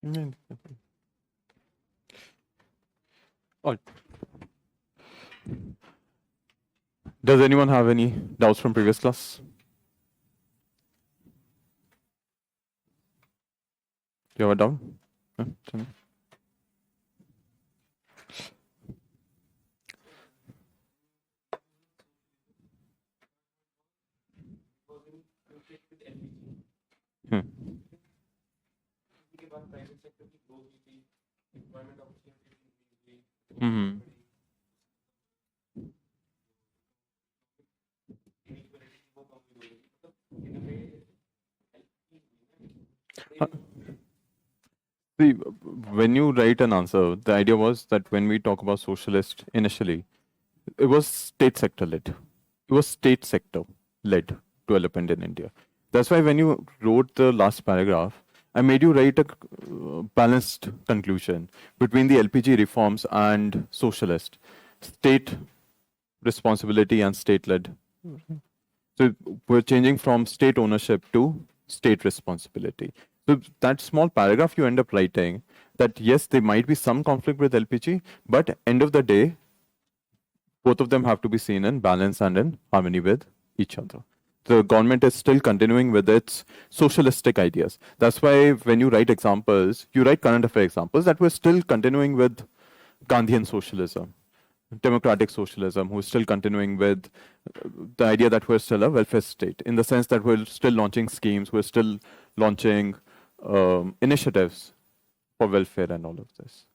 Mm. All right. Does anyone have any doubts from previous class? You have a doubt? Tell me. Hmm. Mhm. Uh, See, when you write an answer, the idea was that when we talk about socialist initially, it was state sector led. It was state sector led development in India. That's why when you wrote the last paragraph, I made you write a balanced conclusion between the LPG reforms and socialist, state responsibility and state led. So we're changing from state ownership to state responsibility. So that small paragraph you end up writing that yes, there might be some conflict with LPG, but end of the day, both of them have to be seen in balance and in harmony with each other. The government is still continuing with its socialistic ideas. That's why when you write examples, you write current affair examples that we're still continuing with Gandhian socialism, democratic socialism, who's still continuing with the idea that we're still a welfare state, in the sense that we're still launching schemes, we're still launching initiatives for welfare and all of this.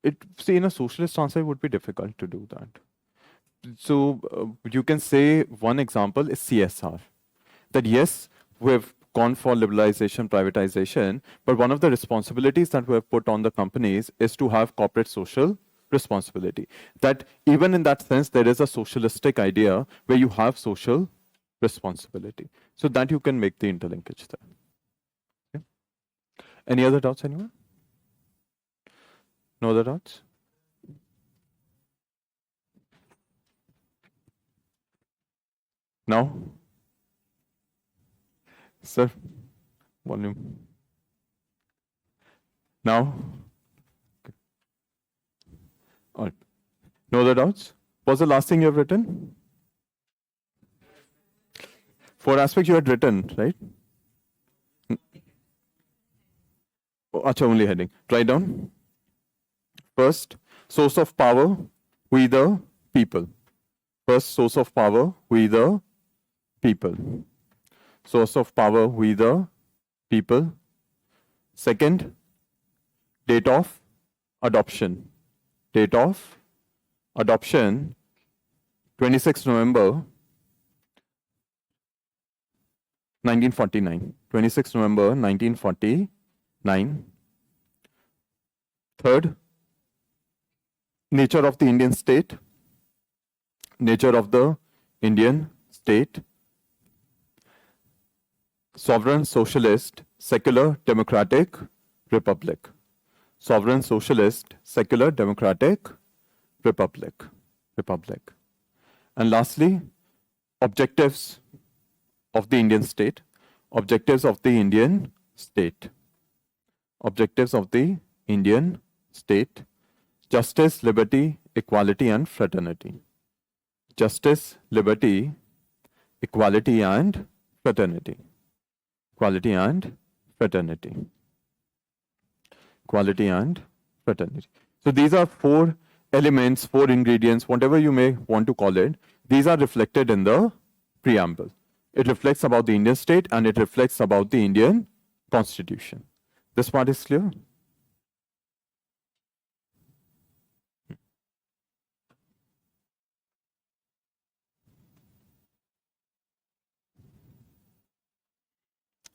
It see in a socialist answer it would be difficult to do that. So you can say one example is CSR. That yes, we've gone for liberalization, privatization, but one of the responsibilities that we have put on the companies is to have corporate social responsibility. That even in that sense, there is a socialistic idea where you have social responsibility. So that you can make the interlinkage there. Okay. Any other doubts, anyone? No other doubts? Now, sir, volume. Now, all right. No other doubts? What's the last thing you have written? Four aspects you had written, right? Oh, acha, only heading. Write down. First, source of power, we the people. First, source of power, we the people. Source of power, we the people. Second, date of adoption. Date of adoption, 26 November 1949. 26 November 1949. Third, nature of the Indian state. Nature of the Indian state. Sovereign socialist, secular democratic republic. Sovereign socialist, secular democratic republic. Republic. And lastly, objectives of the Indian state. Objectives of the Indian state. Objectives of the Indian state. Justice, liberty, equality, and fraternity. Justice, liberty, equality, and fraternity. Equality and fraternity. Equality and fraternity. So these are four elements, four ingredients, whatever you may want to call it. These are reflected in the preamble. It reflects about the Indian state and it reflects about the Indian constitution. This part is clear?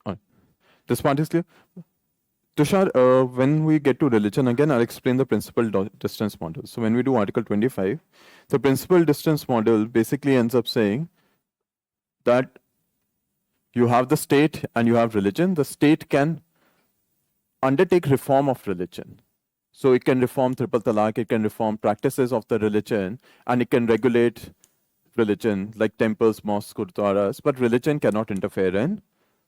All right. This part is clear? Tushar, when we get to religion again, I'll explain the principal distance model. So when we do Article 25, the principal distance model basically ends up saying that you have the state and you have religion. The state can undertake reform of religion. So it can reform triple talaq, it can reform practices of the religion, and it can regulate religion, like temples, mosques, gurdwaras, but religion cannot interfere in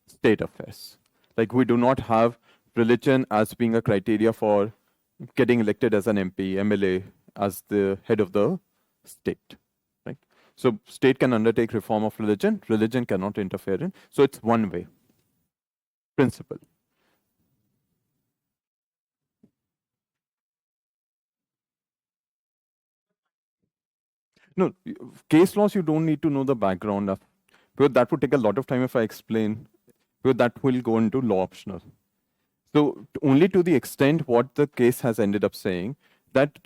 state affairs. Like we do not have religion as being a criteria for getting elected as an MP, MLA, as the head of the state. Right? So state can undertake reform of religion, religion cannot interfere in. So it's one way principle. No, case laws, you don't need to know the background of, because that would take a lot of time if I explain, because that will go into law optional. So only to the extent what the case has ended up saying, that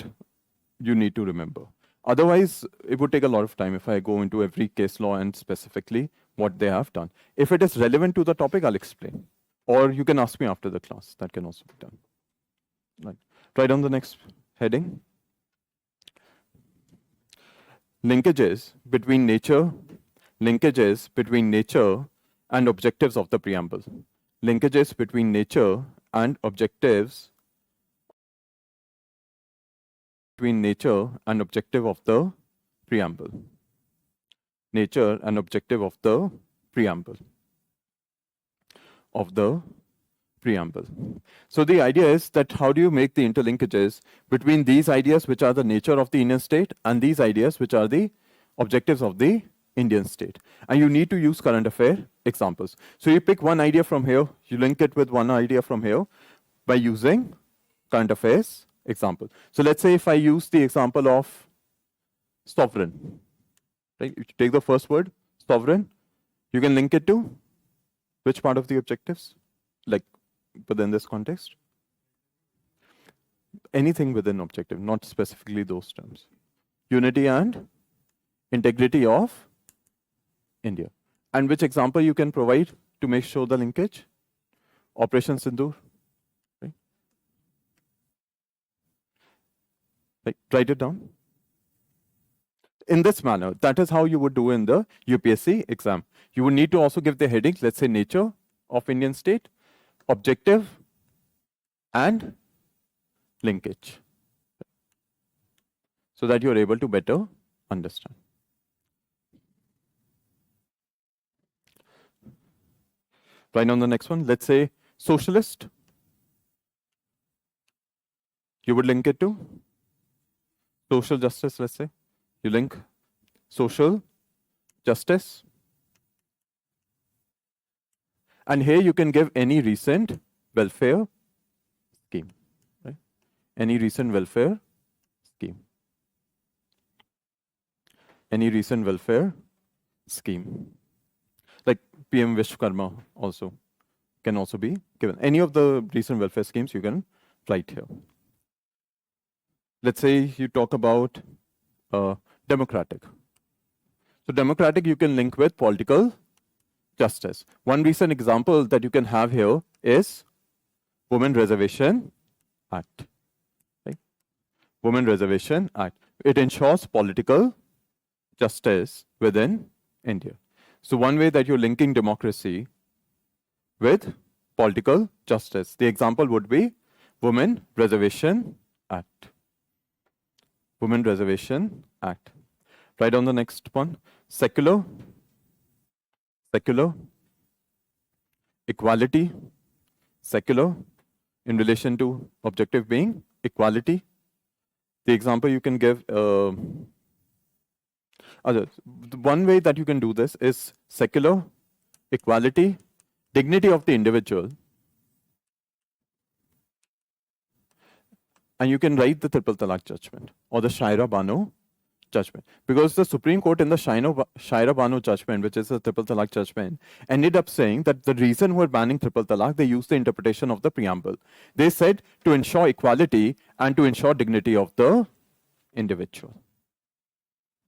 you need to remember. Otherwise, it would take a lot of time if I go into every case law and specifically what they have done. If it is relevant to the topic, I'll explain. Or you can ask me after the class. That can also be done. Right. Right on the next heading. Linkages between nature and objectives of the preamble. Linkages between nature and objectives of the preamble. Nature and objective of the preamble. So the idea is that how do you make the interlinkages between these ideas, which are the nature of the Indian state, and these ideas, which are the objectives of the Indian state. And you need to use current affair examples. So you pick one idea from here, you link it with one idea from here by using current affairs example. So let's say if I use the example of sovereign, right? If you take the first word, sovereign, you can link it to which part of the objectives? Like within this context? Anything within objective, not specifically those terms. Unity and integrity of India. And which example you can provide to make sure the linkage? Operation Sindoor. Right? Write it down. In this manner, that is how you would do in the UPSC exam. You would need to also give the headings, let's say nature of Indian state, objective, and linkage, so that you're able to better understand. Right on the next one, let's say socialist. You would link it to social justice, let's say. You link social justice. And here you can give any recent welfare scheme. Right? Any recent welfare scheme. Any recent welfare scheme. Like PM Vishwakarma also can also be given. Any of the recent welfare schemes you can write here. Let's say you talk about democratic. So democratic you can link with political justice. One recent example that you can have here is Women Reservation Act. Right? Women Reservation Act. It ensures political justice within India. So one way that you're linking democracy with political justice. The example would be Women Reservation Act. Women Reservation Act. Right on the next one. Secular, equality, secular, in relation to objective being equality. The example you can give, one way that you can do this is secular, equality, dignity of the individual. And you can write the Triple Talaq judgment or the Shaira Bano judgment. Because the Supreme Court in the Shaira Bano judgment, which is the Triple Talaq judgment, ended up saying that the reason we're banning Triple Talaq, they used the interpretation of the preamble. They said to ensure equality and to ensure dignity of the individual.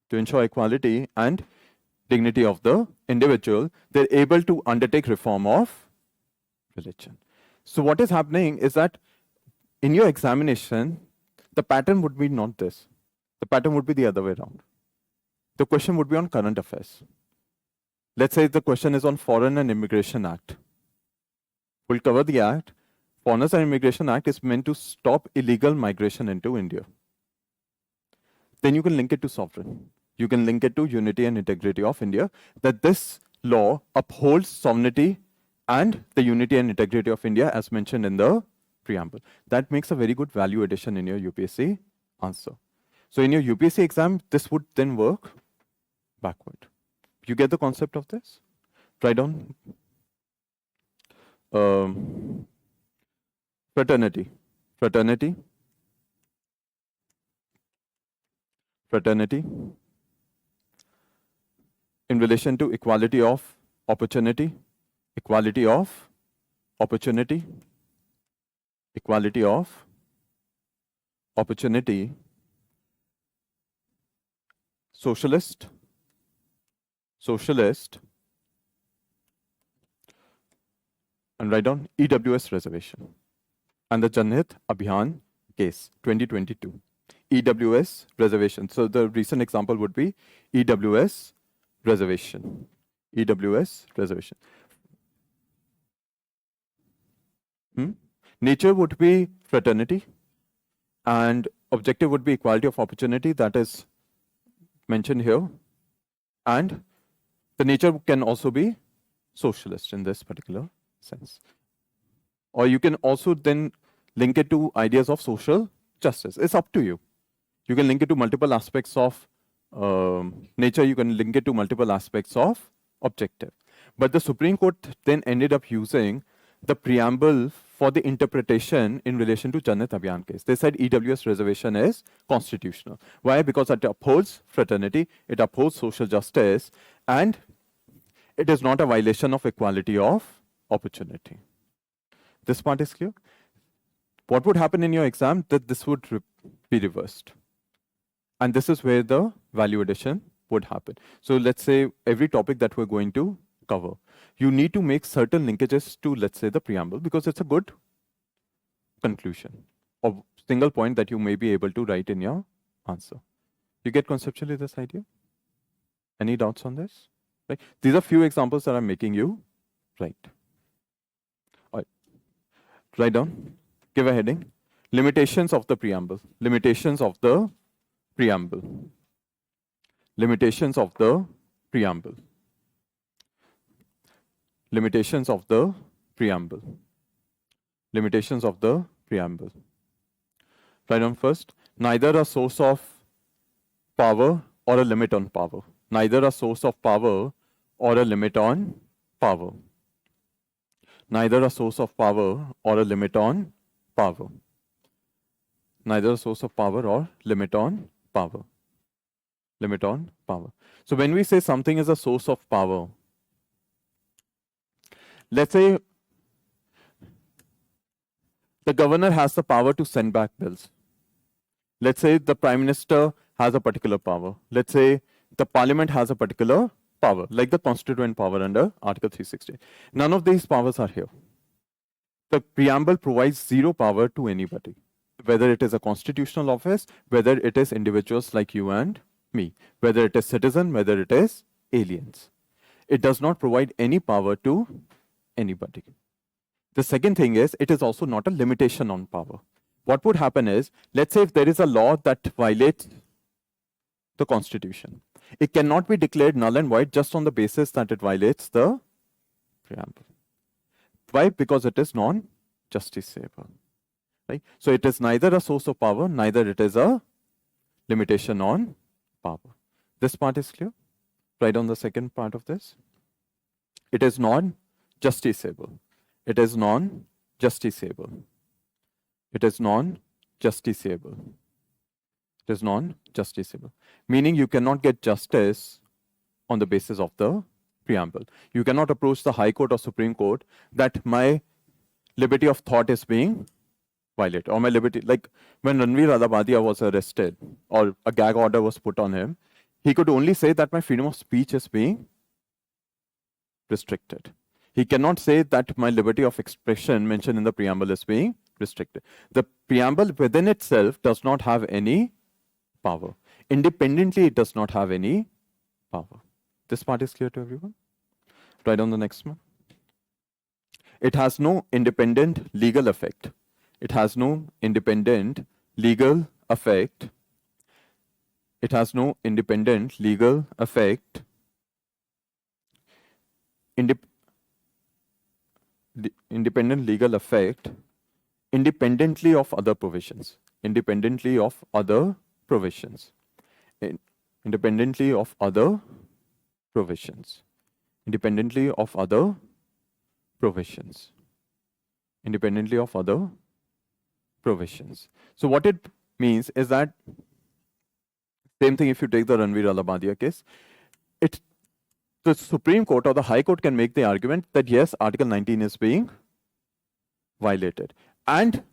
To ensure equality and dignity of the individual, they're able to undertake reform of religion. So what is happening is that in your examination, the pattern would be not this. The pattern would be the other way around. The question would be on current affairs. Let's say the question is on Foreign and Immigration Act. We'll cover the act. Foreigners and Immigration Act is meant to stop illegal migration into India. Then you can link it to sovereign. You can link it to unity and integrity of India, that this law upholds sovereignty and the unity and integrity of India as mentioned in the preamble. That makes a very good value addition in your UPSC answer. So in your UPSC exam, this would then work backward. You get the concept of this? Try down. Fraternity. Fraternity. Fraternity. In relation to equality of opportunity. Equality of opportunity. Equality of opportunity. Socialist. Socialist. And write down EWS reservation. And the Janhit Abhiyan case, 2022. EWS reservation. So the recent example would be EWS reservation. EWS reservation. Nature would be fraternity, and objective would be equality of opportunity, that is mentioned here. And the nature can also be socialist in this particular sense. Or you can also then link it to ideas of social justice. It's up to you. You can link it to multiple aspects of nature, you can link it to multiple aspects of objective. But the Supreme Court then ended up using the preamble for the interpretation in relation to Janhit Abhiyan case. They said EWS reservation is constitutional. Why? Because it upholds fraternity, it upholds social justice, and it is not a violation of equality of opportunity. This part is clear? What would happen in your exam? That this would be reversed. And this is where the value addition would happen. So let's say every topic that we're going to cover, you need to make certain linkages to, let's say, the preamble, because it's a good conclusion or single point that you may be able to write in your answer. You get conceptually this idea? Any doubts on this? Right? These are few examples that I'm making you write. All right. Write down. Give a heading. Limitations of the preamble. Limitations of the preamble. Limitations of the preamble. Limitations of the preamble. Limitations of the preamble. Write down first. Neither a source of power or a limit on power. Neither a source of power or a limit on power. Neither a source of power or a limit on power. Neither a source of power or limit on power. Limit on power. So when we say something is a source of power, let's say the governor has the power to send back bills. Let's say the prime minister has a particular power. Let's say the parliament has a particular power, like the constituent power under Article 360. None of these powers are here. The preamble provides zero power to anybody, whether it is a constitutional office, whether it is individuals like you and me, whether it is citizen, whether it is aliens. It does not provide any power to anybody. The second thing is, it is also not a limitation on power. What would happen is, let's say if there is a law that violates the constitution, it cannot be declared null and void just on the basis that it violates the preamble. Why? Because it is non-justiciable. Right? So it is neither a source of power, neither it is a limitation on power. This part is clear? Write on the second part of this. It is non-justiciable. It is non-justiciable. It is non-justiciable. It is non-justiciable. Meaning you cannot get justice on the basis of the preamble. You cannot approach the High Court or Supreme Court that my liberty of thought is being violated, or my liberty, like when Ranveer Adabadia was arrested or a gag order was put on him, he could only say that my freedom of speech is being restricted. He cannot say that my liberty of expression mentioned in the preamble is being restricted. The preamble within itself does not have any power. Independently, it does not have any power. This part is clear to everyone? Write on the next one. It has no independent legal effect. It has no independent legal effect It has no independent legal effect. Indep- Independent legal effect independently of other provisions. Independently of other provisions. In- Independently of other provisions. Independently of other provisions. Independently of other provisions. So what it means is that same thing if you take the Ranveer Alabadia case, it the Supreme Court or the High Court can make the argument that yes, Article 19 is being violated and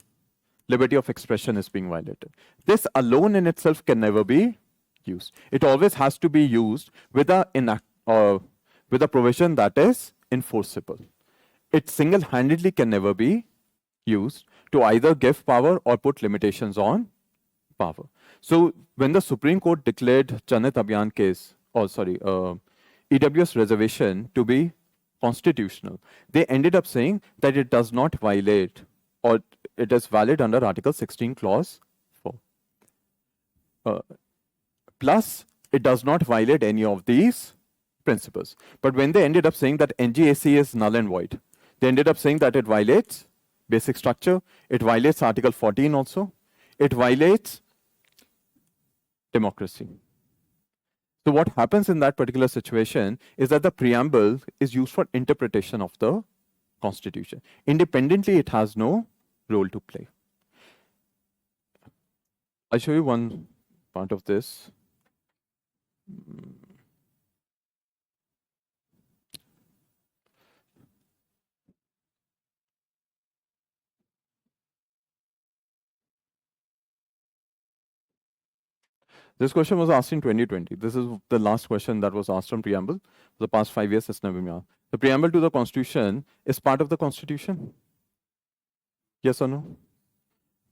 liberty of expression is being violated. This alone in itself can never be used. It always has to be used with with a provision that is enforceable. It single-handedly can never be used to either give power or put limitations on power. So when the Supreme Court declared Janat Abhiyan case, EWS reservation to be constitutional, they ended up saying that it does not violate or it is valid under Article 16, Clause 4. Plus, it does not violate any of these principles. But when they ended up saying that NGAC is null and void, they ended up saying that it violates basic structure, it violates Article 14 also, it violates democracy. So what happens in that particular situation is that the preamble is used for interpretation of the constitution. Independently, it has no role to play. I'll show you one part of this. This question was asked in 2020. This is the last question that was asked on preamble. For the past 5 years, it's never been asked. The preamble to the Constitution is part of the Constitution? Yes or no?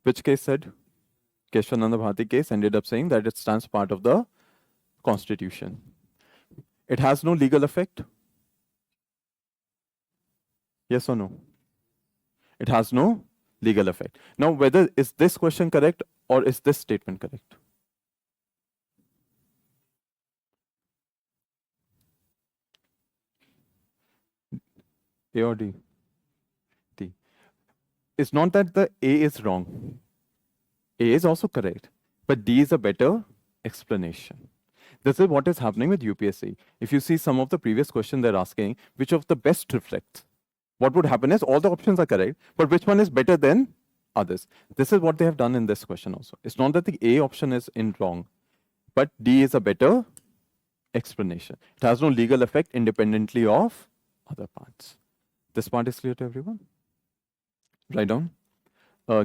Which case said? Keshwananda Bharati case ended up saying that it stands part of the Constitution. It has no legal effect? Yes or no? It has no legal effect. Now, whether is this question correct or is this statement correct? A or D? D. It's not that the A is wrong. A is also correct, but D is a better explanation. This is what is happening with UPSC. If you see some of the previous questions they're asking, which of the best reflects? What would happen is all the options are correct, but which one is better than others? This is what they have done in this question also. It's not that the A option is in wrong, but D is a better explanation. It has no legal effect independently of other parts. This part is clear to everyone? Write down.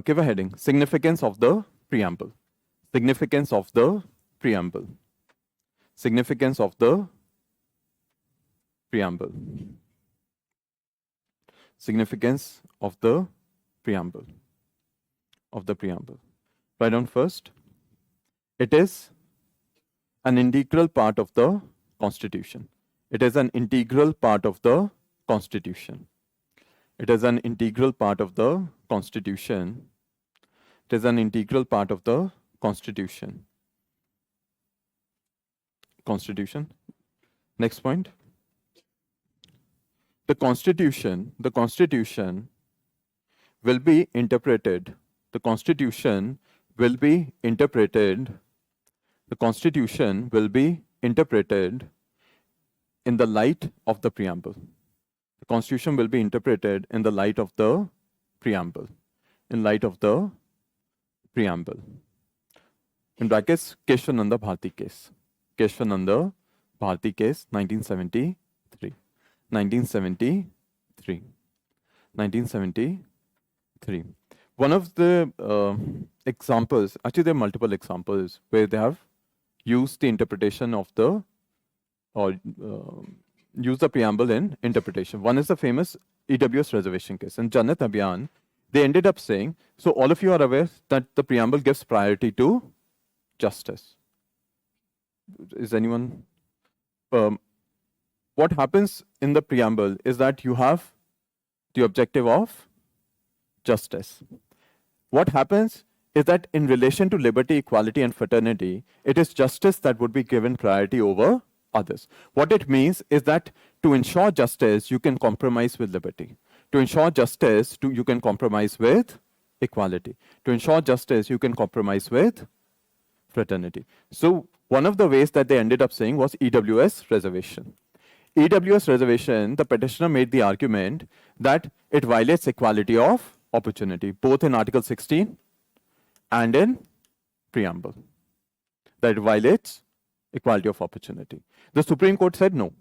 Give a heading. Significance of the preamble. Significance of the preamble. Significance of the preamble. Significance of the preamble. Of the preamble. Write down first. It is an integral part of the Constitution. It is an integral part of the Constitution. It is an integral part of the Constitution. It is an integral part of the Constitution. Constitution. Next point. The Constitution will be interpreted. The Constitution will be interpreted. The Constitution will be interpreted in the light of the preamble. The Constitution will be interpreted in the light of the preamble. In light of the preamble. In brackets, Keshwananda Bharati case. Keshwananda Bharati case, 1973. 1973. 1973. One of the examples, actually, there are multiple examples where they have used the interpretation of the, or use the preamble in interpretation. One is the famous EWS reservation case. In Janat Abhiyan, they ended up saying, so all of you are aware that the preamble gives priority to justice. Is anyone? What happens in the preamble is that you have the objective of justice. What happens is that in relation to liberty, equality, and fraternity, it is justice that would be given priority over others. What it means is that to ensure justice, you can compromise with liberty. To ensure justice, you can compromise with equality. To ensure justice, you can compromise with fraternity. So one of the ways that they ended up saying was EWS reservation. EWS reservation, the petitioner made the argument that it violates equality of opportunity, both in Article 16 and in preamble, that it violates equality of opportunity. The Supreme Court said no.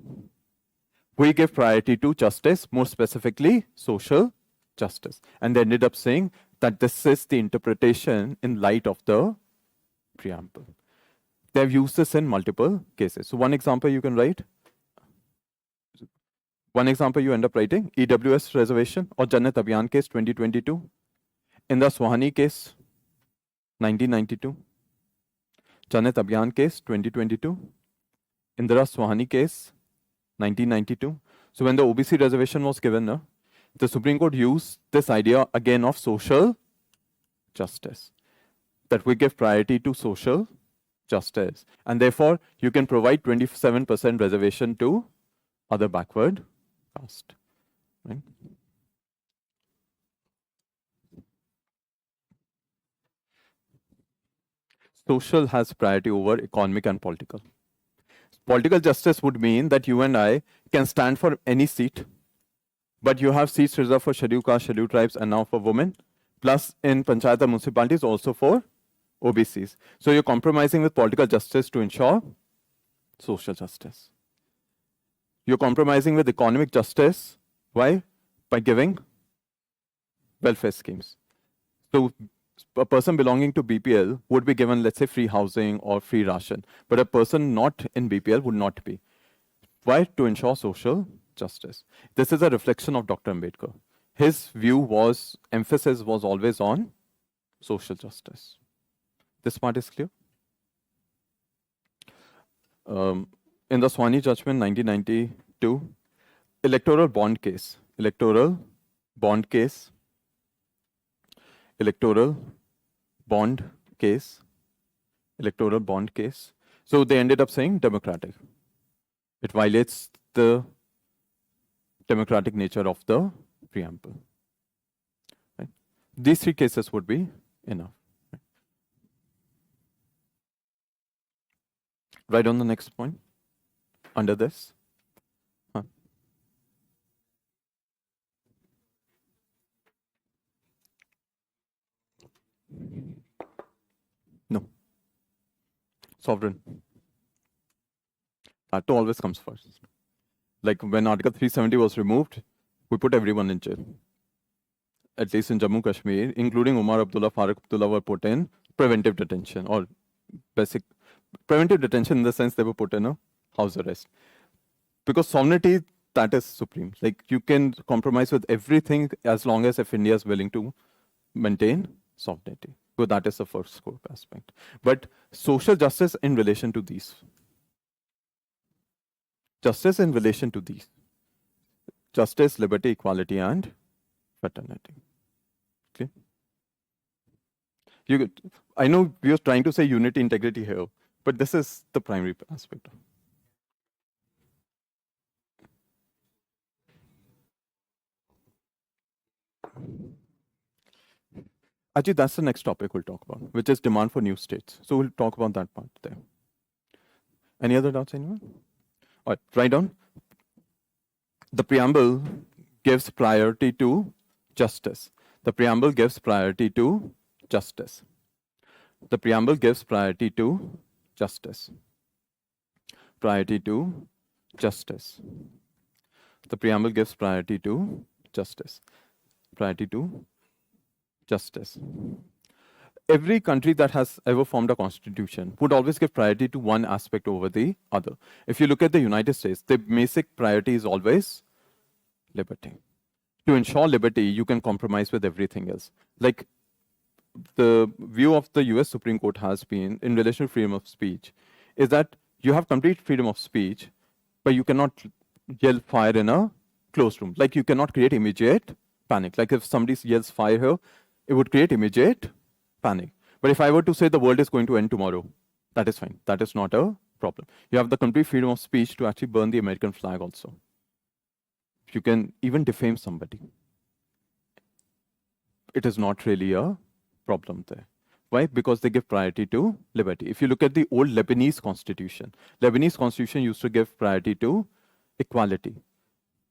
We give priority to justice, more specifically social justice. And they ended up saying that this is the interpretation in light of the preamble. They have used this in multiple cases. So one example you can write. One example you end up writing, EWS reservation or Jannat Abhiyan case 2022. In the Swahani case, 1992. Jannat Abhiyan case 2022. Indira Swahani case 1992. So when the OBC reservation was given, the Supreme Court used this idea again of social justice, that we give priority to social justice. And therefore, you can provide 27% reservation to other backward caste. Right? Social has priority over economic and political. Political justice would mean that you and I can stand for any seat, but you have seats reserved for scheduled caste, scheduled tribes, and now for women, plus in panchayat and municipalities also for OBCs. So you're compromising with political justice to ensure social justice. You're compromising with economic justice. Why? By giving welfare schemes. So a person belonging to BPL would be given, let's say, free housing or free ration, but a person not in BPL would not be. Why? To ensure social justice. This is a reflection of Dr. Ambedkar. His view was, emphasis was always on social justice. This part is clear? In the Swani judgment 1992, electoral bond case, electoral bond case, electoral bond case, electoral bond case. So they ended up saying democratic. It violates the democratic nature of the preamble. Right? These three cases would be enough. Right on the next point, under this. No. Sovereign. That always comes first. Like when Article 370 was removed, we put everyone in jail. At least in Jammu Kashmir, including Umar Abdullah, Farooq Abdullah were put in preventive detention or basic preventive detention in the sense they were put in a house arrest. Because sovereignty, that is supreme. Like you can compromise with everything as long as if India is willing to maintain sovereignty. So that is the first scope aspect. But social justice in relation to these. Justice in relation to these. Justice, liberty, equality, and fraternity. Okay. I know we are trying to say unity, integrity here, but this is the primary aspect. Actually, that's the next topic we'll talk about, which is demand for new states. So we'll talk about that part there. Any other doubts, anyone? All right, write down. The preamble gives priority to justice. The preamble gives priority to justice. The preamble gives priority to justice. Priority to justice. The preamble gives priority to justice. Priority to justice. Every country that has ever formed a constitution would always give priority to one aspect over the other. If you look at the United States, the basic priority is always liberty. To ensure liberty, you can compromise with everything else. Like the view of the US Supreme Court has been in relation to freedom of speech is that you have complete freedom of speech, but you cannot yell fire in a closed room. Like you cannot create immediate panic. Like if somebody yells fire here, it would create immediate panic. But if I were to say the world is going to end tomorrow, that is fine. That is not a problem. You have the complete freedom of speech to actually burn the American flag also. You can even defame somebody. It is not really a problem there. Why? Because they give priority to liberty. If you look at the old Lebanese constitution used to give priority to equality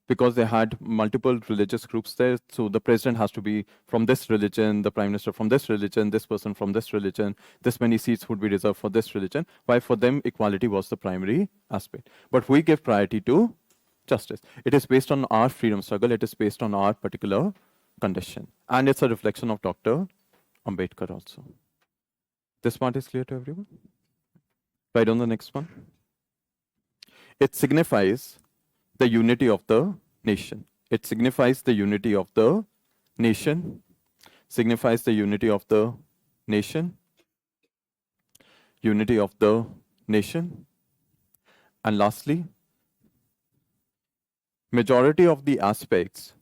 because they had multiple religious groups there. So the president has to be from this religion, the prime minister from this religion, this person from this religion, this many seats would be reserved for this religion. Why? For them, equality was the primary aspect. But we give priority to justice. It is based on our freedom struggle. It is based on our particular condition. And it's a reflection of Dr. Ambedkar also. This part is clear to everyone? Right on the next one. It signifies the unity of the nation. It signifies the unity of the nation. Signifies the unity of the nation. Unity of the nation. And lastly, majority of the aspects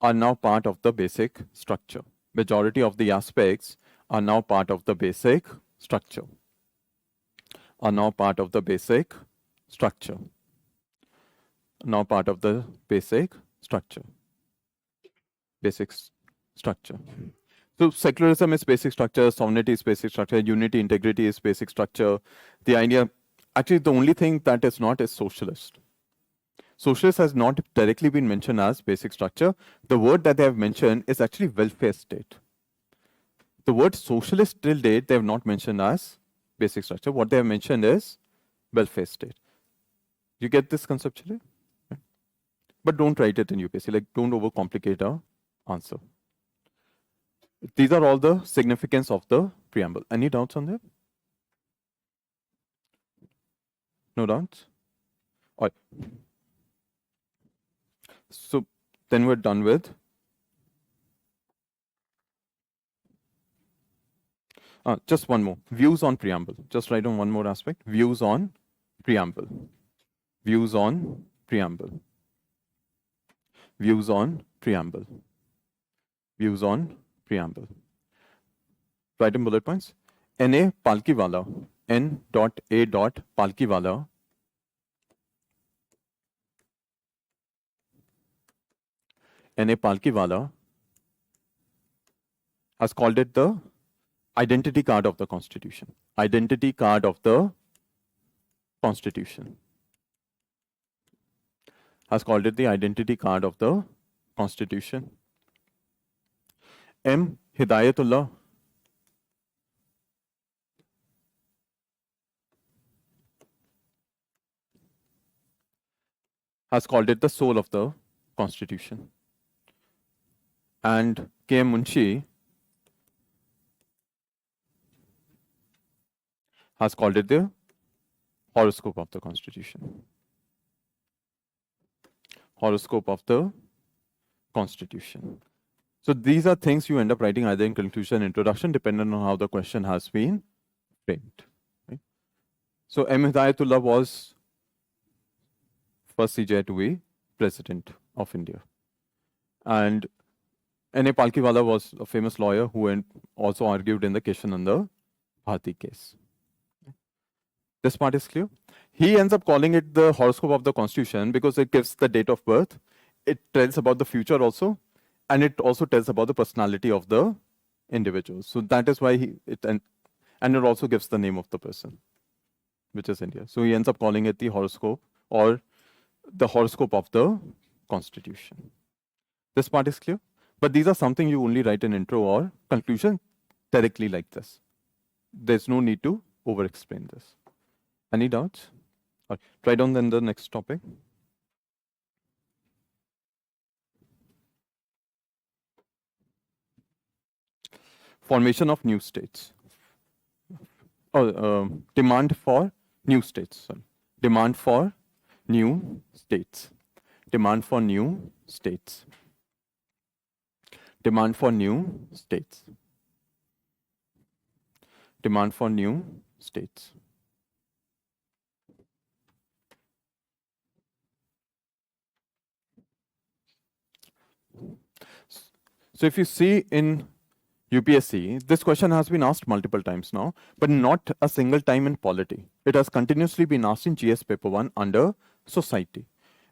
are now part of the basic structure. Majority of the aspects are now part of the basic structure. Are now part of the basic structure. Now part of the basic structure. Basic structure. So secularism is basic structure, sovereignty is basic structure, unity, integrity is basic structure. The idea, actually the only thing that is not is socialist. Socialist has not directly been mentioned as basic structure. The word that they have mentioned is actually welfare state. The word socialist till date, they have not mentioned as basic structure. What they have mentioned is welfare state. You get this conceptually? But don't write it in UPSC, like don't overcomplicate our answer. These are all the significance of the preamble. Any doubts on that? No doubts? All right. So then we're done with. Just one more. Views on preamble. Just write on one more aspect. Views on preamble. Views on preamble. Views on preamble. Views on preamble. Write in bullet points. N.A. Palkiwala. N.A. Palkiwala. N.A. Palkiwala has called it the identity card of the Constitution. Identity card of the Constitution. Has called it the identity card of the Constitution. M. Hidayatullah has called it the soul of the Constitution. And K. M. Munshi has called it the horoscope of the Constitution. Horoscope of the Constitution. So these are things you end up writing either in conclusion, introduction, depending on how the question has been framed. Right? So M. Hidayatullah was first CJ to be president of India. And N.A. Palkiwala was a famous lawyer who also argued in the Keshananda Bharti case. This part is clear. He ends up calling it the horoscope of the Constitution because it gives the date of birth. It tells about the future also. And it also tells about the personality of the individual. So that is why and it also gives the name of the person, which is India. So he ends up calling it the horoscope or the horoscope of the Constitution. This part is clear. But these are something you only write in intro or conclusion directly like this. There's no need to over-explain this. Any doubts? Right. Try down then the next topic. Formation of new states. Demand for new states. Sorry. Demand for new states. Demand for new states. Demand for new states. Demand for new states. So if you see in UPSC, this question has been asked multiple times now, but not a single time in polity. It has continuously been asked in GS paper 1 under society.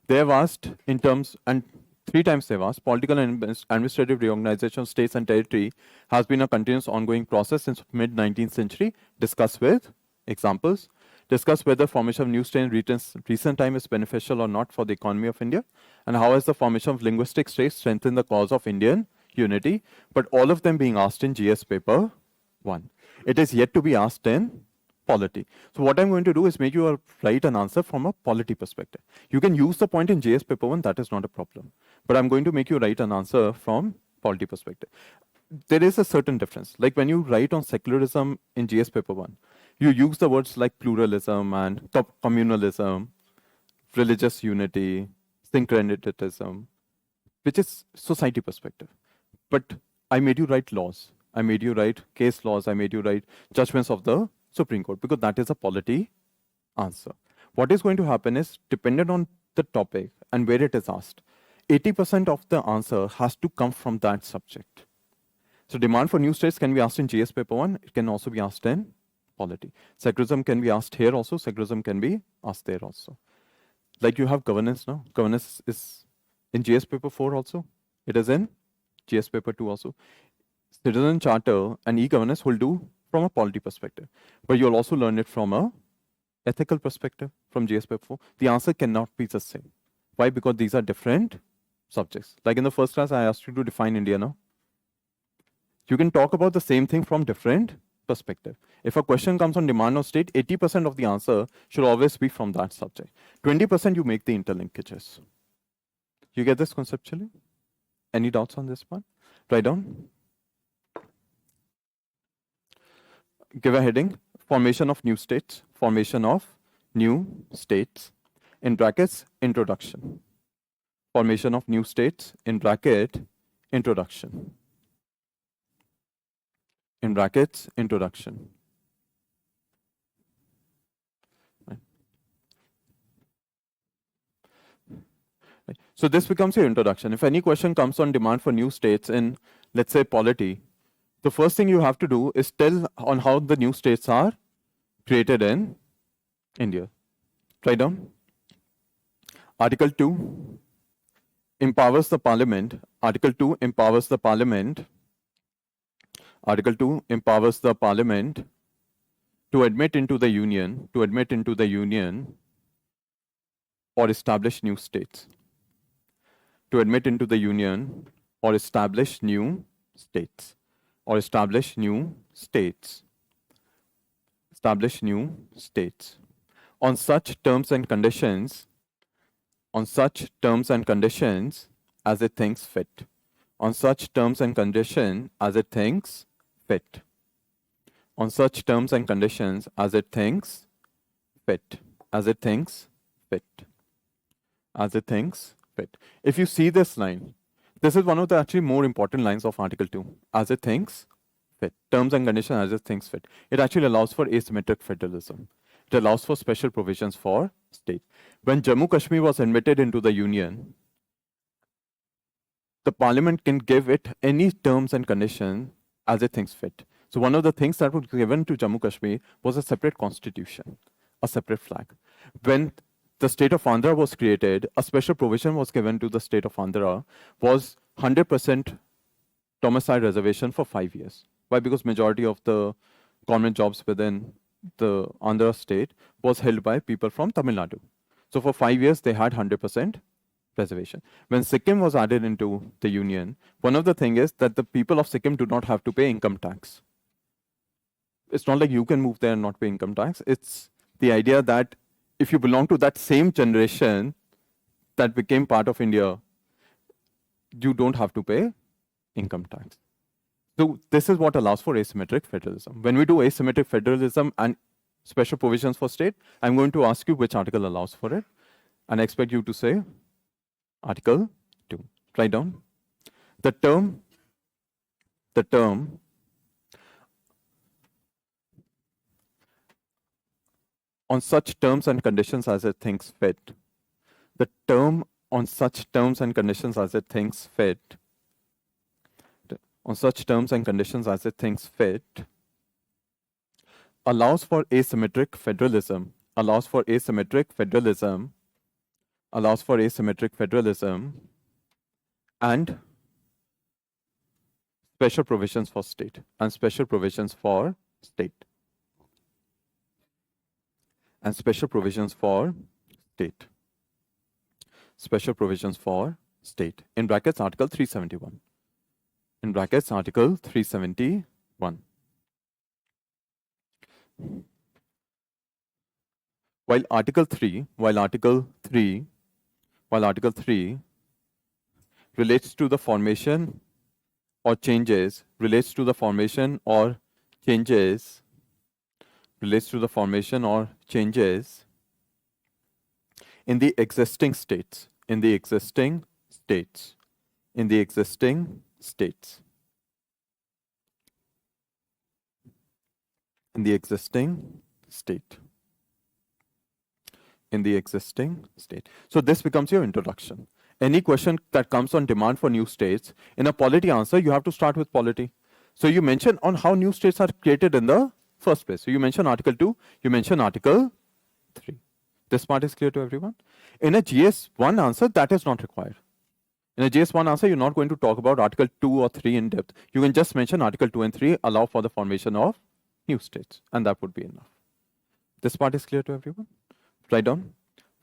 They have asked in terms, and three times they've asked, political and administrative reorganization of states and territory has been a continuous ongoing process since mid 19th century. Discuss with examples. Discuss whether formation of new state in recent time is beneficial or not for the economy of India, and how has the formation of linguistic states strengthened the cause of Indian unity. But all of them being asked in GS paper 1. It is yet to be asked in polity. So what I'm going to do is make you write an answer from a polity perspective. You can use the point in GS paper 1, that is not a problem. But I'm going to make you write an answer from polity perspective. There is a certain difference. Like when you write on secularism in GS paper 1, you use the words like pluralism and communalism, religious unity, syncretism, which is society perspective. But I made you write laws. I made you write case laws. I made you write judgments of the Supreme Court because that is a polity answer. What is going to happen is, dependent on the topic and where it is asked, 80% of the answer has to come from that subject. So demand for new states can be asked in GS paper 1. It can also be asked in polity. Secularism can be asked here also. Secularism can be asked there also. Like you have governance now. Governance is in GS paper 4 also. It is in GS paper 2 also. Citizen charter and e-governance will do from a polity perspective. But you'll also learn it from a ethical perspective from GS paper 4. The answer cannot be the same. Why? Because these are different subjects. Like in the first class, I asked you to define India now. You can talk about the same thing from different perspective. If a question comes on demand of state, 80% of the answer should always be from that subject. 20% you make the interlinkages. You get this conceptually? Any doubts on this one? Write down. Give a heading. Formation of new states. Formation of new states. In brackets, introduction. Formation of new states. In bracket, introduction. In brackets, introduction. Right. Right. So this becomes your introduction. If any question comes on demand for new states in, let's say, polity, the first thing you have to do is tell on how the new states are created in India. Write down. Article 2 empowers the parliament. Article 2 empowers the parliament. Article 2 empowers the parliament to admit into the union, or establish new states. To admit into the union or establish new states. Or establish new states. Establish new states. On such terms and conditions, as it thinks fit. On such terms and conditions as it thinks fit. On such terms and conditions as it thinks fit. As it thinks fit. As it thinks fit. If you see this line, this is one of the actually more important lines of Article 2. As it thinks fit. Terms and conditions as it thinks fit. It actually allows for asymmetric federalism. It allows for special provisions for state. When Jammu Kashmir was admitted into the union, the parliament can give it any terms and conditions as it thinks fit. So one of the things that was given to Jammu Kashmir was a separate constitution, a separate flag. When the state of Andhra was created, a special provision was given to the state of Andhra, was 100% domicile reservation for 5 years. Why? Because majority of the government jobs within the Andhra state was held by people from Tamil Nadu. So for 5 years, they had 100% reservation. When Sikkim was added into the union, one of the things is that the people of Sikkim do not have to pay income tax. It's not like you can move there and not pay income tax. It's the idea that if you belong to that same generation that became part of India, you don't have to pay income tax. So this is what allows for asymmetric federalism. When we do asymmetric federalism and special provisions for state, I'm going to ask you which article allows for it. And I expect you to say Article 2. Write down. The term on such terms and conditions as it thinks fit. The term on such terms and conditions as it thinks fit on such terms and conditions as it thinks fit, allows for asymmetric federalism, allows for asymmetric federalism, allows for asymmetric federalism, and special provisions for state, and special provisions for state, and special provisions for state, special provisions for state, in brackets Article 371, in brackets Article 371. While Article 3, while Article 3 relates to the formation or changes, relates to the formation or changes, relates to the formation or changes in the existing states, in the existing states, in the existing states, in the existing state, in the existing state. So this becomes your introduction. Any question that comes on demand for new states, in a polity answer, you have to start with polity. So you mention on how new states are created in the first place. So you mention Article 2, you mention Article 3. This part is clear to everyone? In a GS1 answer, that is not required. In a GS1 answer, you're not going to talk about Article 2 or 3 in depth. You can just mention Article 2 and 3 allow for the formation of new states, and that would be enough. This part is clear to everyone? Write down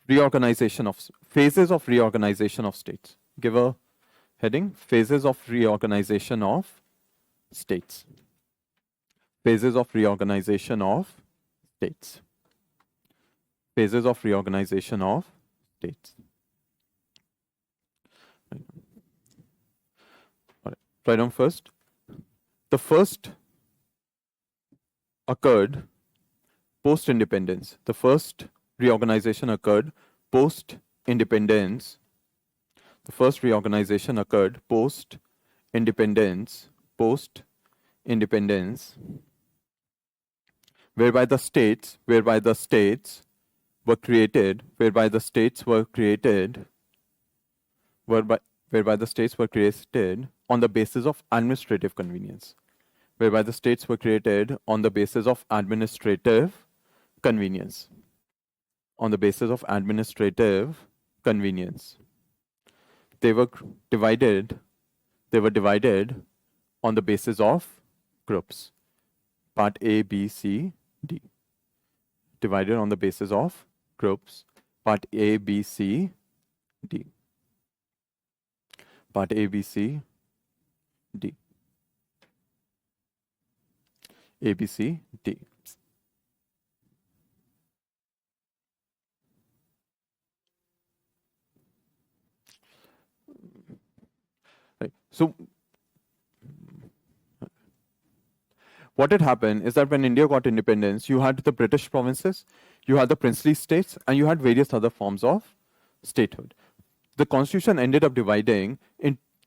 reorganization of phases of reorganization of states. Give a heading, phases of reorganization of states. Phases of reorganization of states. Phases of reorganization of states. All right. Write down first. The first occurred post-independence. The first reorganization occurred post-independence. The first reorganization occurred post-independence, whereby the states were created, whereby the states were created on the basis of administrative convenience. Whereby the states were created on the basis of administrative convenience. On the basis of administrative convenience. They were divided on the basis of groups. Part A, B, C, D. Divided on the basis of groups. Part A, B, C, D. Part A, B, C, D. A, B, C, D. Right. So what had happened is that when India got independence, you had the British provinces, you had the princely states, and you had various other forms of statehood. The constitution ended up dividing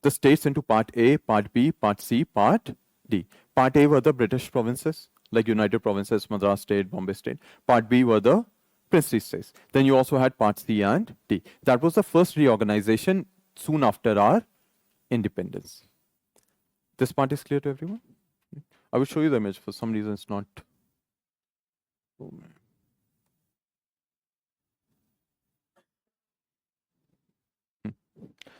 the states into Part A, Part B, Part C, Part D. Part A were the British provinces, like United Provinces, Madras State, Bombay State. Part B were the princely states. Then you also had Part C and D. That was the first reorganization soon after our independence. This part is clear to everyone? I will show you the image. For some reason, it's not. Oh, man.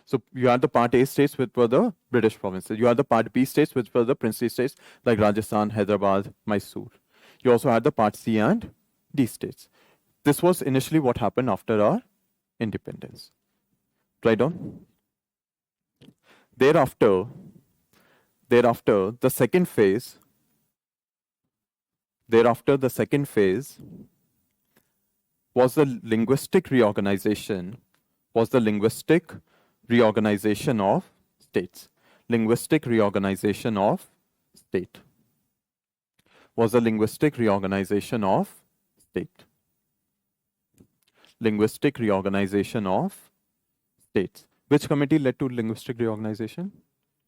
So you had the Part A states, which were the British provinces. You had the Part B states, which were the princely states, like Rajasthan, Hyderabad, Mysore. You also had the Part C and D states. This was initially what happened after our independence. Write down. Thereafter, the second phase was the linguistic reorganization of states. Linguistic reorganization of state. Was the linguistic reorganization of state. Linguistic reorganization of states. Which committee led to linguistic reorganization?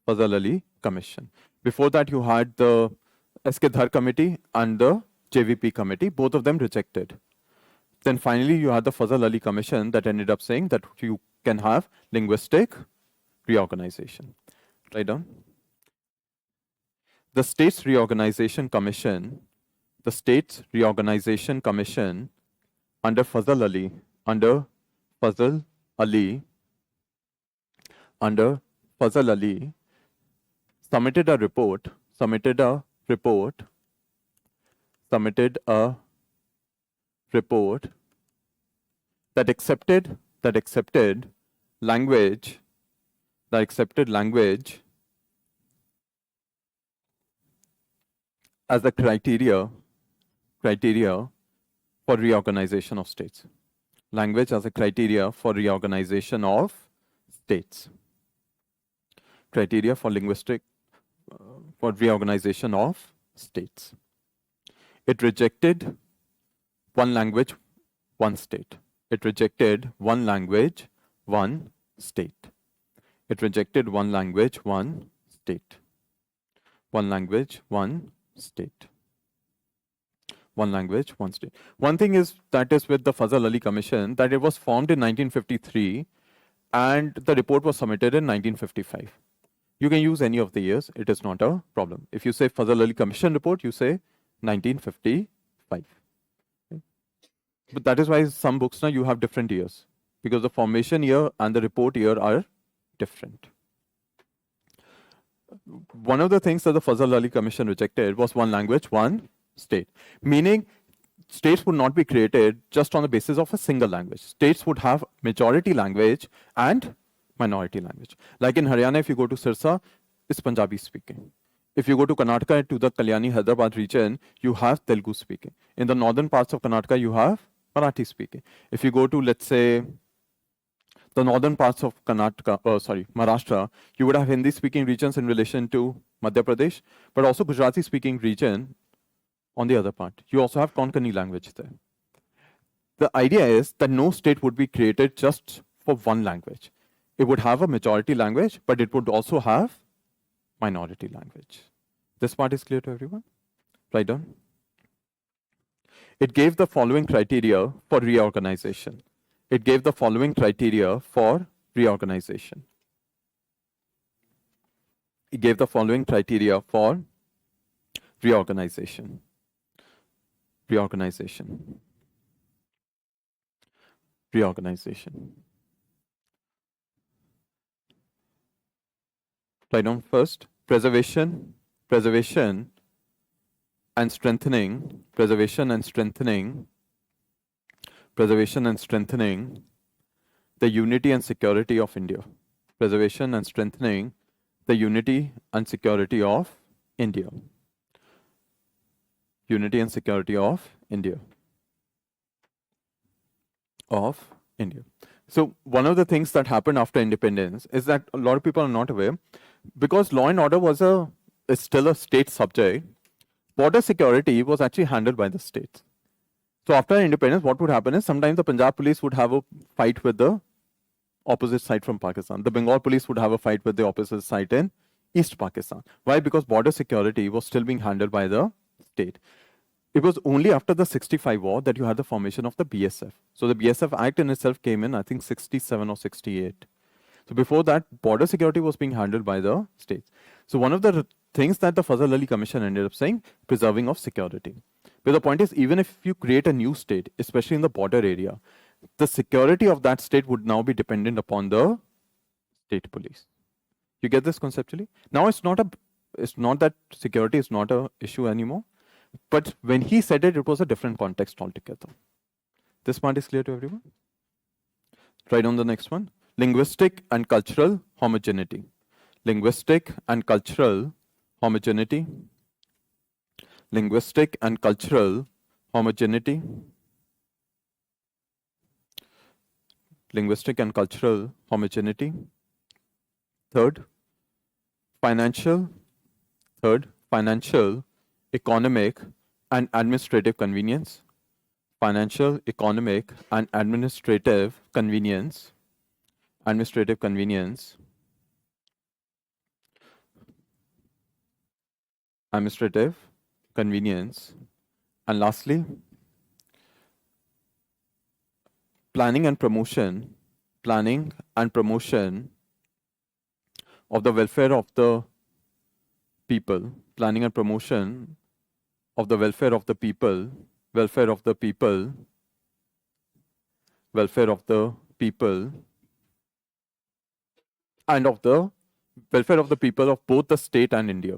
Fazal Ali Commission. Before that, you had the S.K. Dhar Committee and the JVP Committee. Both of them rejected. Then finally, you had the Fazal Ali Commission that ended up saying that you can have linguistic reorganization. Write down. the States Reorganization Commission, the States Reorganization Commission under Fazal Ali, under Fazal Ali, submitted a report, submitted a report that accepted language, as a criteria for reorganization of states. Language as a criteria for reorganization of states. Criteria for for reorganization of states. It rejected one language, one state. It rejected one language, one state. It rejected one language, one state. One language, one state. One language, one state. One thing is that is with the Fazal Ali Commission that it was formed in 1953 and the report was submitted in 1955. You can use any of the years, it is not a problem. If you say Fazal Ali Commission report, you say 1955. Okay. But that is why some books now you have different years because the formation year and the report year are different. One of the things that the Fazal Ali Commission rejected was one language, one state, meaning states would not be created just on the basis of a single language. States would have majority language and minority language. Like in Haryana, if you go to Sirsa, it's Punjabi speaking. If you go to Karnataka, to the Kalyani Hyderabad region, you have Telugu speaking. In the northern parts of Karnataka, you have Marathi speaking. If you go to, let's say, the northern parts of Maharashtra, you would have Hindi speaking regions in relation to Madhya Pradesh, but also Gujarati speaking region on the other part. You also have Konkani language there. The idea is that no state would be created just for one language. It would have a majority language, but it would also have minority language. This part is clear to everyone? Write down. It gave the following criteria for reorganization. It gave the following criteria for reorganization. It gave the following criteria for reorganization. Reorganization. Write down first, preservation and strengthening the unity and security of India. Preservation and strengthening the unity and security of India. Unity and security of India. So one of the things that happened after independence is that a lot of people are not aware, because law and order is still a state subject, border security was actually handled by the states. So after independence, what would happen is sometimes the Punjab police would have a fight with the opposite side from Pakistan. The Bengal police would have a fight with the opposite side in East Pakistan. Why? Because border security was still being handled by the state. It was only after the 65 war that you had the formation of the BSF. So the BSF Act in itself came in, I think, 67 or 68. So before that, border security was being handled by the states. So one of the things that the Fazal Ali Commission ended up saying, preserving of security. But the point is, even if you create a new state, especially in the border area, the security of that state would now be dependent upon the state police. You get this conceptually? Now it's not that security is not an issue anymore. But when he said it, it was a different context altogether. This part is clear to everyone? Right on the next one. Linguistic and cultural homogeneity. Linguistic and cultural homogeneity. Linguistic and cultural homogeneity. Linguistic and cultural homogeneity. Third, financial, economic, and administrative convenience. Financial, economic, and administrative convenience. Administrative convenience. Administrative convenience. And lastly, planning and promotion of the welfare of the people, planning and promotion of the welfare of the people, welfare of the people, welfare of the people, and of the welfare of the people of both the state and India.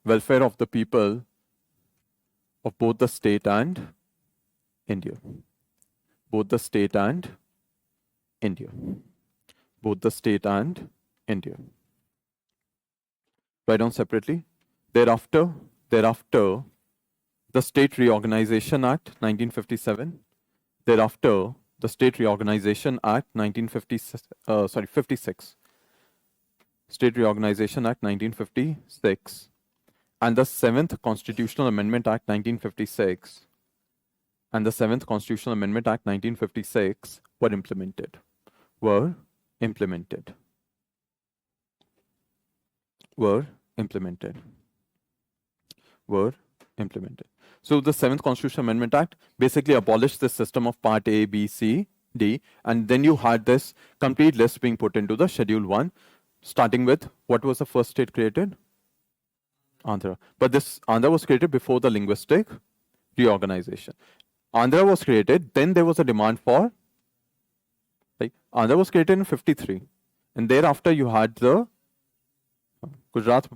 Welfare of the people of both the state and India. Both the state and India. Both the state and India. Write down separately. Thereafter, the State Reorganization Act 1957. Thereafter, the State Reorganization Act 56. State Reorganization Act 1956 and the 7th Constitutional Amendment Act 1956 and the 7th Constitutional Amendment Act 1956 were implemented. Were implemented. Were implemented. Were implemented. So the 7th Constitutional Amendment Act basically abolished the system of Part A, B, C, D, and then you had this complete list being put into the Schedule 1, starting with what was the first state created? Andhra. But this Andhra was created before the linguistic reorganization. Andhra was created, then there was a demand for, like, Andhra was created in 53. And thereafter you had the Gujarat,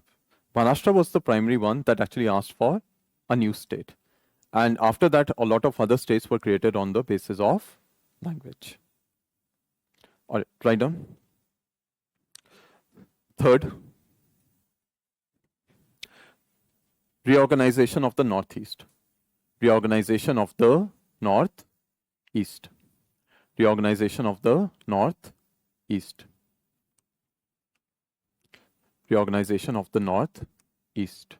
Maharashtra was the primary one that actually asked for a new state. And after that, a lot of other states were created on the basis of language. All right, write down. Third, reorganization of the Northeast. Reorganization of the Northeast. Reorganization of the Northeast. Reorganization of the Northeast.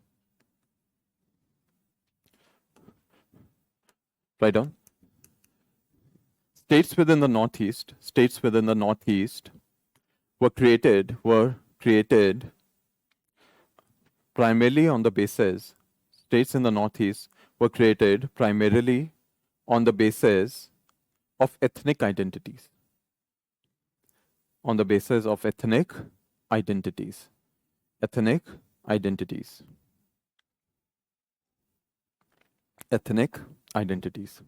Write down. States within the Northeast were created primarily on the basis, states in the Northeast were created primarily on the basis of ethnic identities. On the basis of ethnic identities. Ethnic identities. Ethnic identities.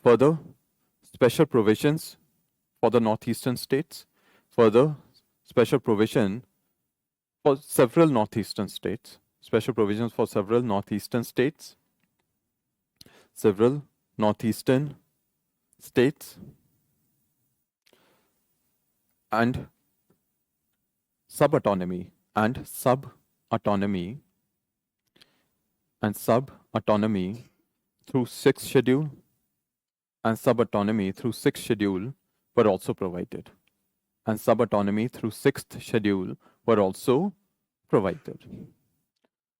Further, special provisions for the northeastern states. Further, special provision for several northeastern states. Special provisions for several northeastern states. Several northeastern states. And sub-autonomy and sub-autonomy and sub-autonomy through 6th schedule and sub-autonomy through 6th schedule were also provided. And sub-autonomy through 6th schedule were also provided.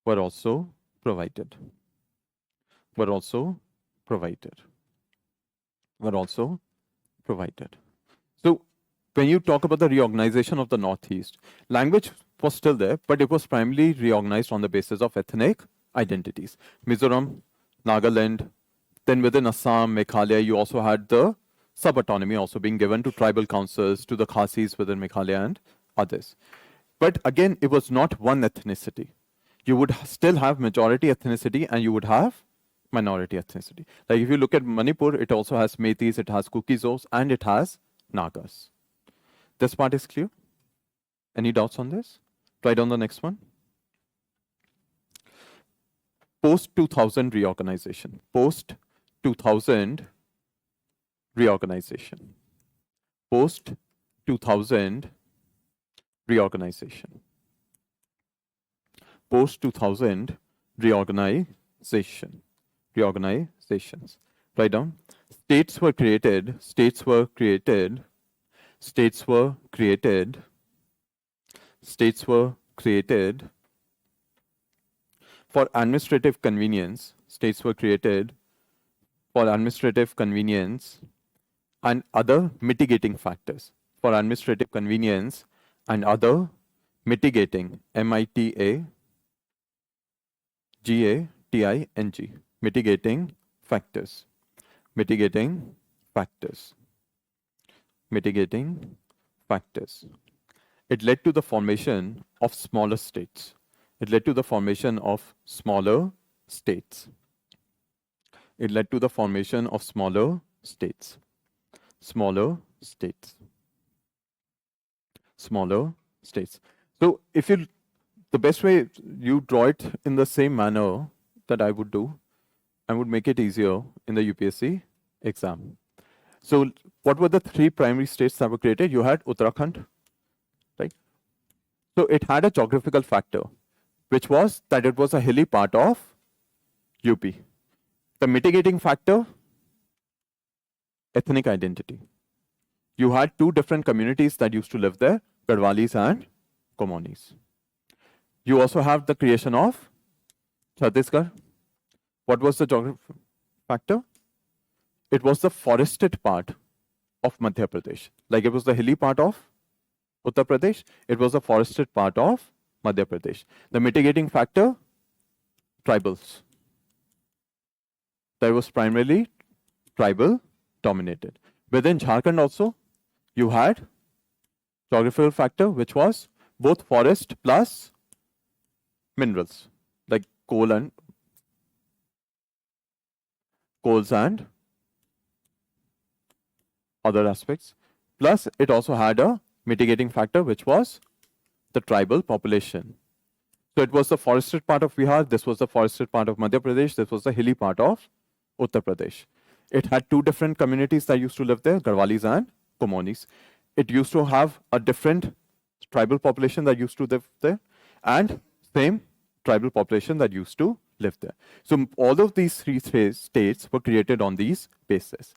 Were also provided. Were also provided. Were also provided. So when you talk about the reorganization of the Northeast, language was still there, but it was primarily reorganized on the basis of ethnic identities. Mizoram, Nagaland, then within Assam, Meghalaya, you also had the sub-autonomy also being given to tribal councils, to the Khasis within Meghalaya and others. But again, it was not one ethnicity. You would still have majority ethnicity and you would have minority ethnicity. Like if you look at Manipur, it also has Meiteis, it has Kukizos, and it has Nagas. This part is clear? Any doubts on this? Try down the next one. Post-2000 reorganization. Post-2000 reorganization. Post-2000 reorganization. Post-2000 reorganization. Reorganizations. Write down. States were created. States were created. States were created. States were created for administrative convenience. States were created for administrative convenience and other mitigating factors. For administrative convenience and other mitigating, MITAGATING, mitigating factors. Mitigating factors. Mitigating factors. it led to the formation of smaller states. It led to the formation of smaller states. It led to the formation of smaller states. Smaller states. Smaller states. So if you, the best way you draw it in the same manner that I would do, I would make it easier in the UPSC exam. So what were the three primary states that were created? You had Uttarakhand, right? So it had a geographical factor, which was that it was a hilly part of UP. The mitigating factor, ethnic identity. You had two different communities that used to live there, Garhwalis and Komonis. You also have the creation of Chhattisgarh. What was the geographical factor? It was the forested part of Madhya Pradesh. Like it was the hilly part of Uttar Pradesh, it was the forested part of Madhya Pradesh. The mitigating factor, tribals. That was primarily tribal dominated. Within Jharkhand also, you had geographical factor, which was both forest plus minerals, like coals and other aspects. Plus, it also had a mitigating factor, which was the tribal population. So it was the forested part of Bihar, this was the forested part of Madhya Pradesh, this was the hilly part of Uttar Pradesh. It had two different communities that used to live there, Garhwalis and Komonis. It used to have a different tribal population that used to live there, and same tribal population that used to live there. So all of these three states were created on these bases.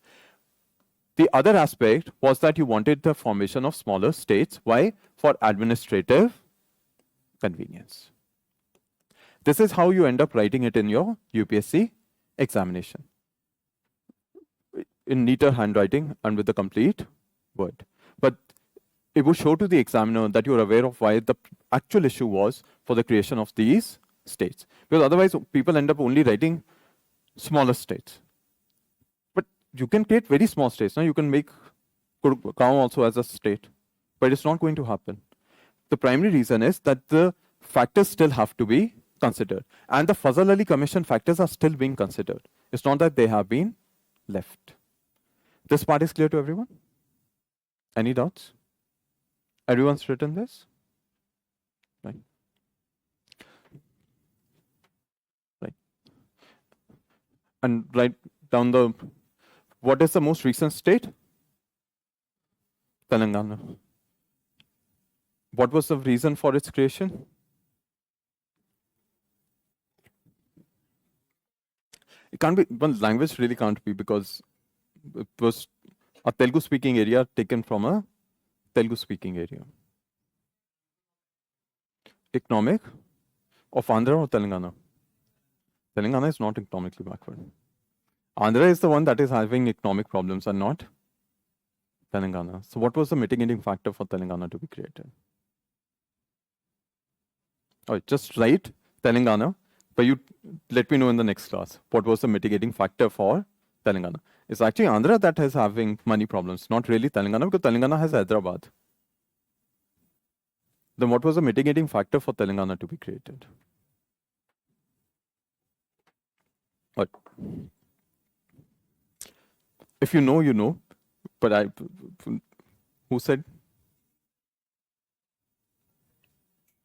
The other aspect was that you wanted the formation of smaller states. Why? For administrative convenience. This is how you end up writing it in your UPSC examination. In neater handwriting and with the complete word. But it would show to the examiner that you're aware of why the actual issue was for the creation of these states. Because otherwise, people end up only writing smaller states. But you can create very small states. Now you can make Gurgaon also as a state, but it's not going to happen. The primary reason is that the factors still have to be considered. And the Fazal Ali Commission factors are still being considered. It's not that they have been left. This part is clear to everyone? Any doubts? Everyone's written this? Right. Right. And write down the, what is the most recent state? Telangana. What was the reason for its creation? It can't be, well, language really can't be, because it was a Telugu speaking area taken from a Telugu speaking area. Economic of Andhra or Telangana? Telangana is not economically backward. Andhra is the one that is having economic problems and not Telangana. So what was the mitigating factor for Telangana to be created? All right, just write Telangana, but you let me know in the next class what was the mitigating factor for Telangana. It's actually Andhra that is having money problems, not really Telangana, because Telangana has Hyderabad. Then what was the mitigating factor for Telangana to be created? What? If you know, you know. But who said?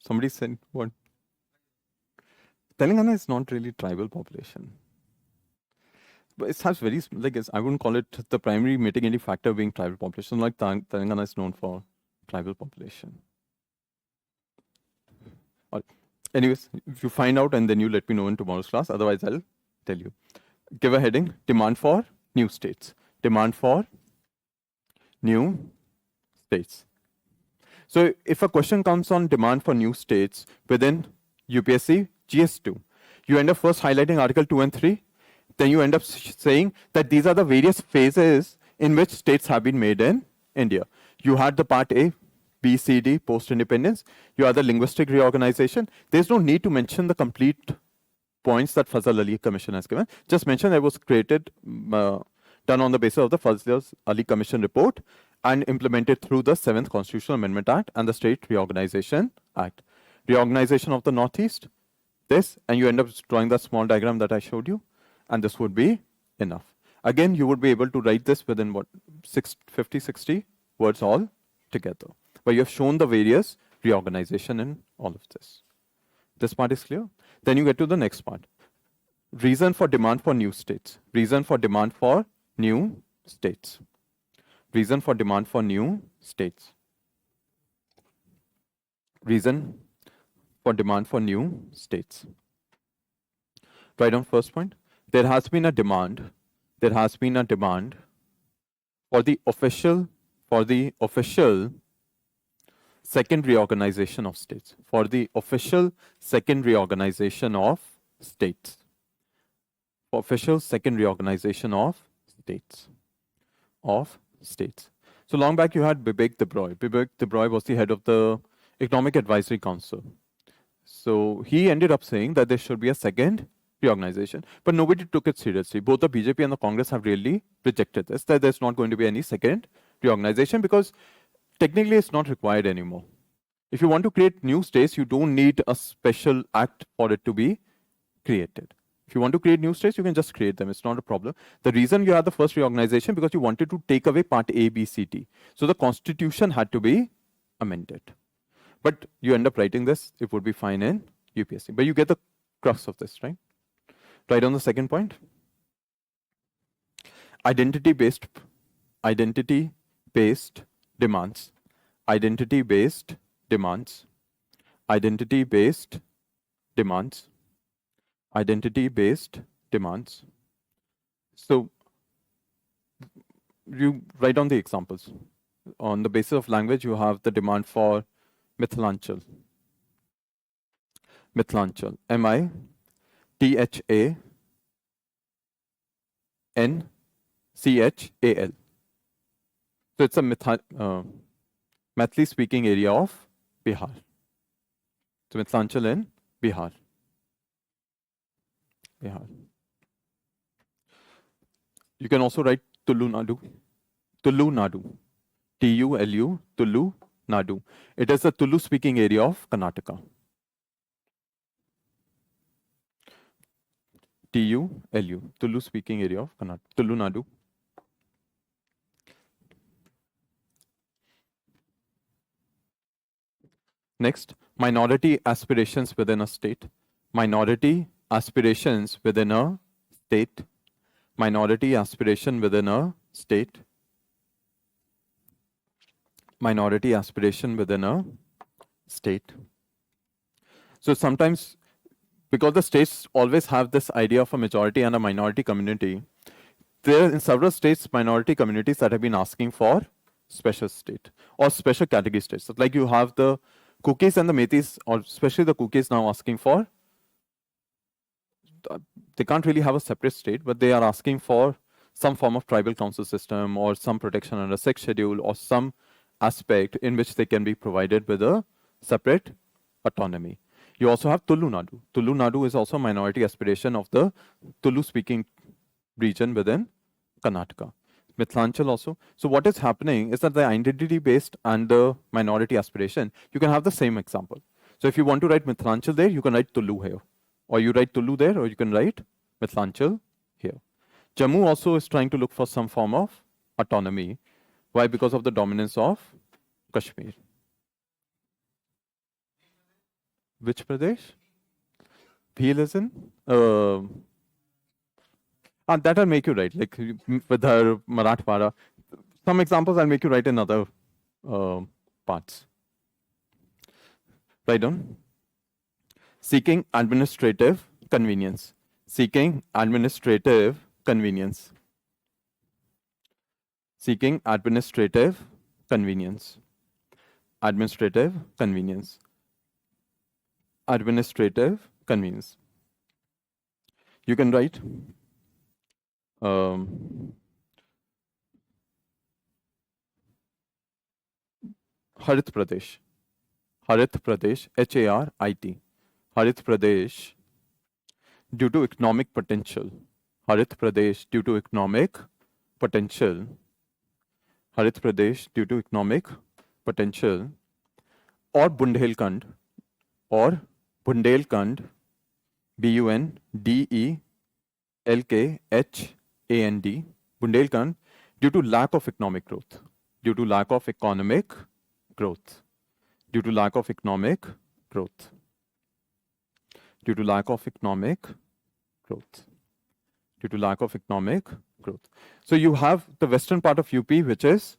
Somebody said what? Telangana is not really tribal population. But it has very, like, I wouldn't call it the primary mitigating factor being tribal population. Like Telangana is known for tribal population. All right. Anyways, if you find out and then you let me know in tomorrow's class, otherwise I'll tell you. Give a heading, demand for new states. Demand for new states. So if a question comes on demand for new states within UPSC GS2, you end up first highlighting Article 2 and 3. Then you end up saying that these are the various phases in which states have been made in India. You had the part A, B, C, D, post-independence. You had the linguistic reorganization. There's no need to mention the complete points that Fazal Ali Commission has given. Just mention that it was created, done on the basis of the Fazal Ali Commission report, and implemented through the 7th Constitutional Amendment Act and the State Reorganization Act. Reorganization of the Northeast, this, and you end up drawing that small diagram that I showed you, and this would be enough. Again, you would be able to write this within what, 50, 60 words all together. But you have shown the various reorganization in all of this. This part is clear? Then you get to the next part. Reason for demand for new states. Reason for demand for new states. Reason for demand for new states. Reason for demand for new states. Right on first point. There has been a demand. There has been a demand for the official second reorganization of states. For the official second reorganization of states. Official second reorganization of states. So long back you had Bibek Debroy. Bibek Debroy was the head of the Economic Advisory Council. So he ended up saying that there should be a second reorganization, but nobody took it seriously. Both the BJP and the Congress have really rejected this, that there's not going to be any second reorganization because technically it's not required anymore. If you want to create new states, you don't need a special act for it to be created. If you want to create new states, you can just create them. It's not a problem. The reason you had the first reorganization because you wanted to take away part A, B, C, D. So the constitution had to be amended. But you end up writing this, it would be fine in UPSC. But you get the crux of this, right? Right on the second point. Identity-based demands. Identity-based demands. Identity-based demands. Identity-based demands. So you write down the examples. On the basis of language, you have the demand for Mithilanchal. Mithilanchal. Mithalanchal. So it's a Mathili speaking area of Bihar. So Mithilanchal in Bihar. You can also write Tulu Nadu. Tulu Nadu. T-U-L-U, Tulu Nadu. It is the Tulu speaking area of Karnataka. T-U-L-U, Tulu speaking area of Karnataka. Tulu Nadu. Next, minority aspirations within a state. Minority aspirations within a state. Minority aspiration within a state. Minority aspiration within a state. So sometimes, because the states always have this idea of a majority and a minority community, there are in several states minority communities that have been asking for special state or special category states. So like you have the Kukis and the Metis, or especially the Kukis now asking for, they can't really have a separate state, but they are asking for some form of tribal council system or some protection under 6th schedule or some aspect in which they can be provided with a separate autonomy. You also have Tulu Nadu. Tulu Nadu is also a minority aspiration of the Tulu-speaking region within Karnataka. Mithilanchal also. So what is happening is that the identity-based and the minority aspiration, you can have the same example. So if you want to write Mithilanchal there, you can write Tulu here. Or you write Tulu there, or you can write Mithilanchal here. Jammu also is trying to look for some form of autonomy. Why? Because of the dominance of Kashmir. Which Pradesh? Bhil is in? And that I'll make you write, like with her Marathwada. Some examples I'll make you write in other parts. Write down. Seeking administrative convenience. Seeking administrative convenience. Seeking administrative convenience. Administrative convenience. Administrative convenience. You can write Harit Pradesh. Harit Pradesh, H-A-R-I-T. Harit Pradesh, due to economic potential. Harit Pradesh, due to economic potential. Harit Pradesh due to economic potential, or or Bundelkhand, Bundelkhand, Bundelkhand, due to lack of economic growth, due to lack of economic growth, due to lack of economic growth, due to lack of economic growth, due to lack of economic growth. So you have the western part of UP, which is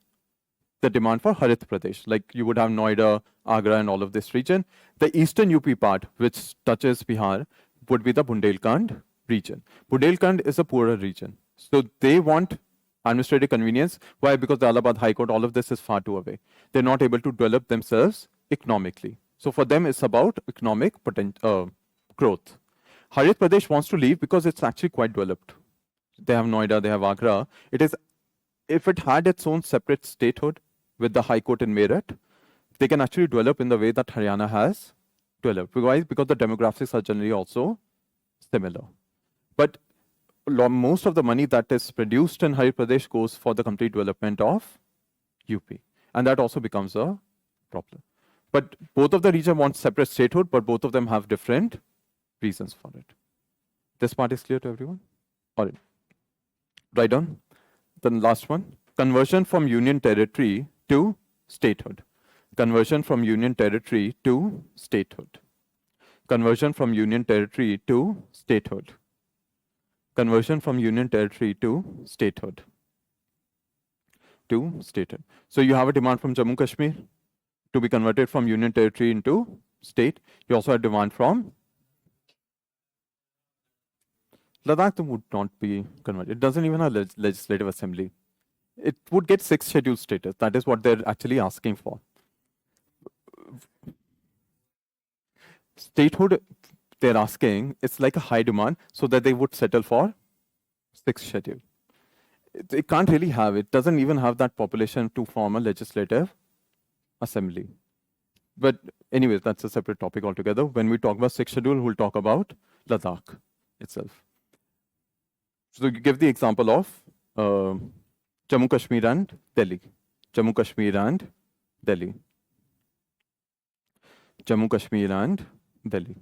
the demand for Harit Pradesh. Like you would have Noida, Agra, and all of this region. The eastern UP part, which touches Bihar, would be the Bundelkhand region. Bundelkhand is a poorer region. So they want administrative convenience. Why? Because the Allahabad High Court, all of this is far too away. They're not able to develop themselves economically. So for them, it's about economic growth. Harit Pradesh wants to leave because it's actually quite developed. They have Noida, they have Agra. It is, if it had its own separate statehood with the High Court in Meerut, they can actually develop in the way that Haryana has developed. Why? Because the demographics are generally also similar. But most of the money that is produced in Harit Pradesh goes for the complete development of UP. And that also becomes a problem. But both of the region want separate statehood, but both of them have different reasons for it. This part is clear to everyone? All right. Right on. The last one. Conversion from union territory to statehood. Conversion from union territory to statehood. Conversion from union territory to statehood. Conversion from union territory to statehood. To statehood. So you have a demand from Jammu Kashmir to be converted from union territory into state. You also have demand from Ladakh would not be converted. It doesn't even have legislative assembly. It would get 6th schedule status. That is what they're actually asking for. Statehood, they're asking, it's like a high demand so that they would settle for 6th schedule. It can't really have, it doesn't even have that population to form a legislative assembly. But anyways, that's a separate topic altogether. When we talk about 6th schedule, we'll talk about Ladakh itself. So you give the example of Jammu Kashmir and Delhi. Jammu Kashmir and Delhi. Jammu Kashmir and Delhi.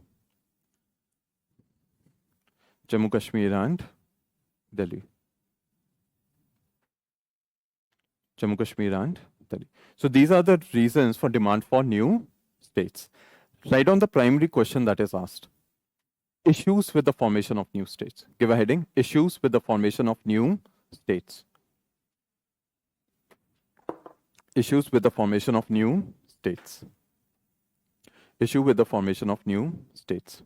Jammu Kashmir and Delhi. Jammu Kashmir and Delhi. So these are the reasons for demand for new states. Write down the primary question that is asked. Issues with the formation of new states. Give a heading. Issues with the formation of new states. Issues with the formation of new states. Issue with the formation of new states.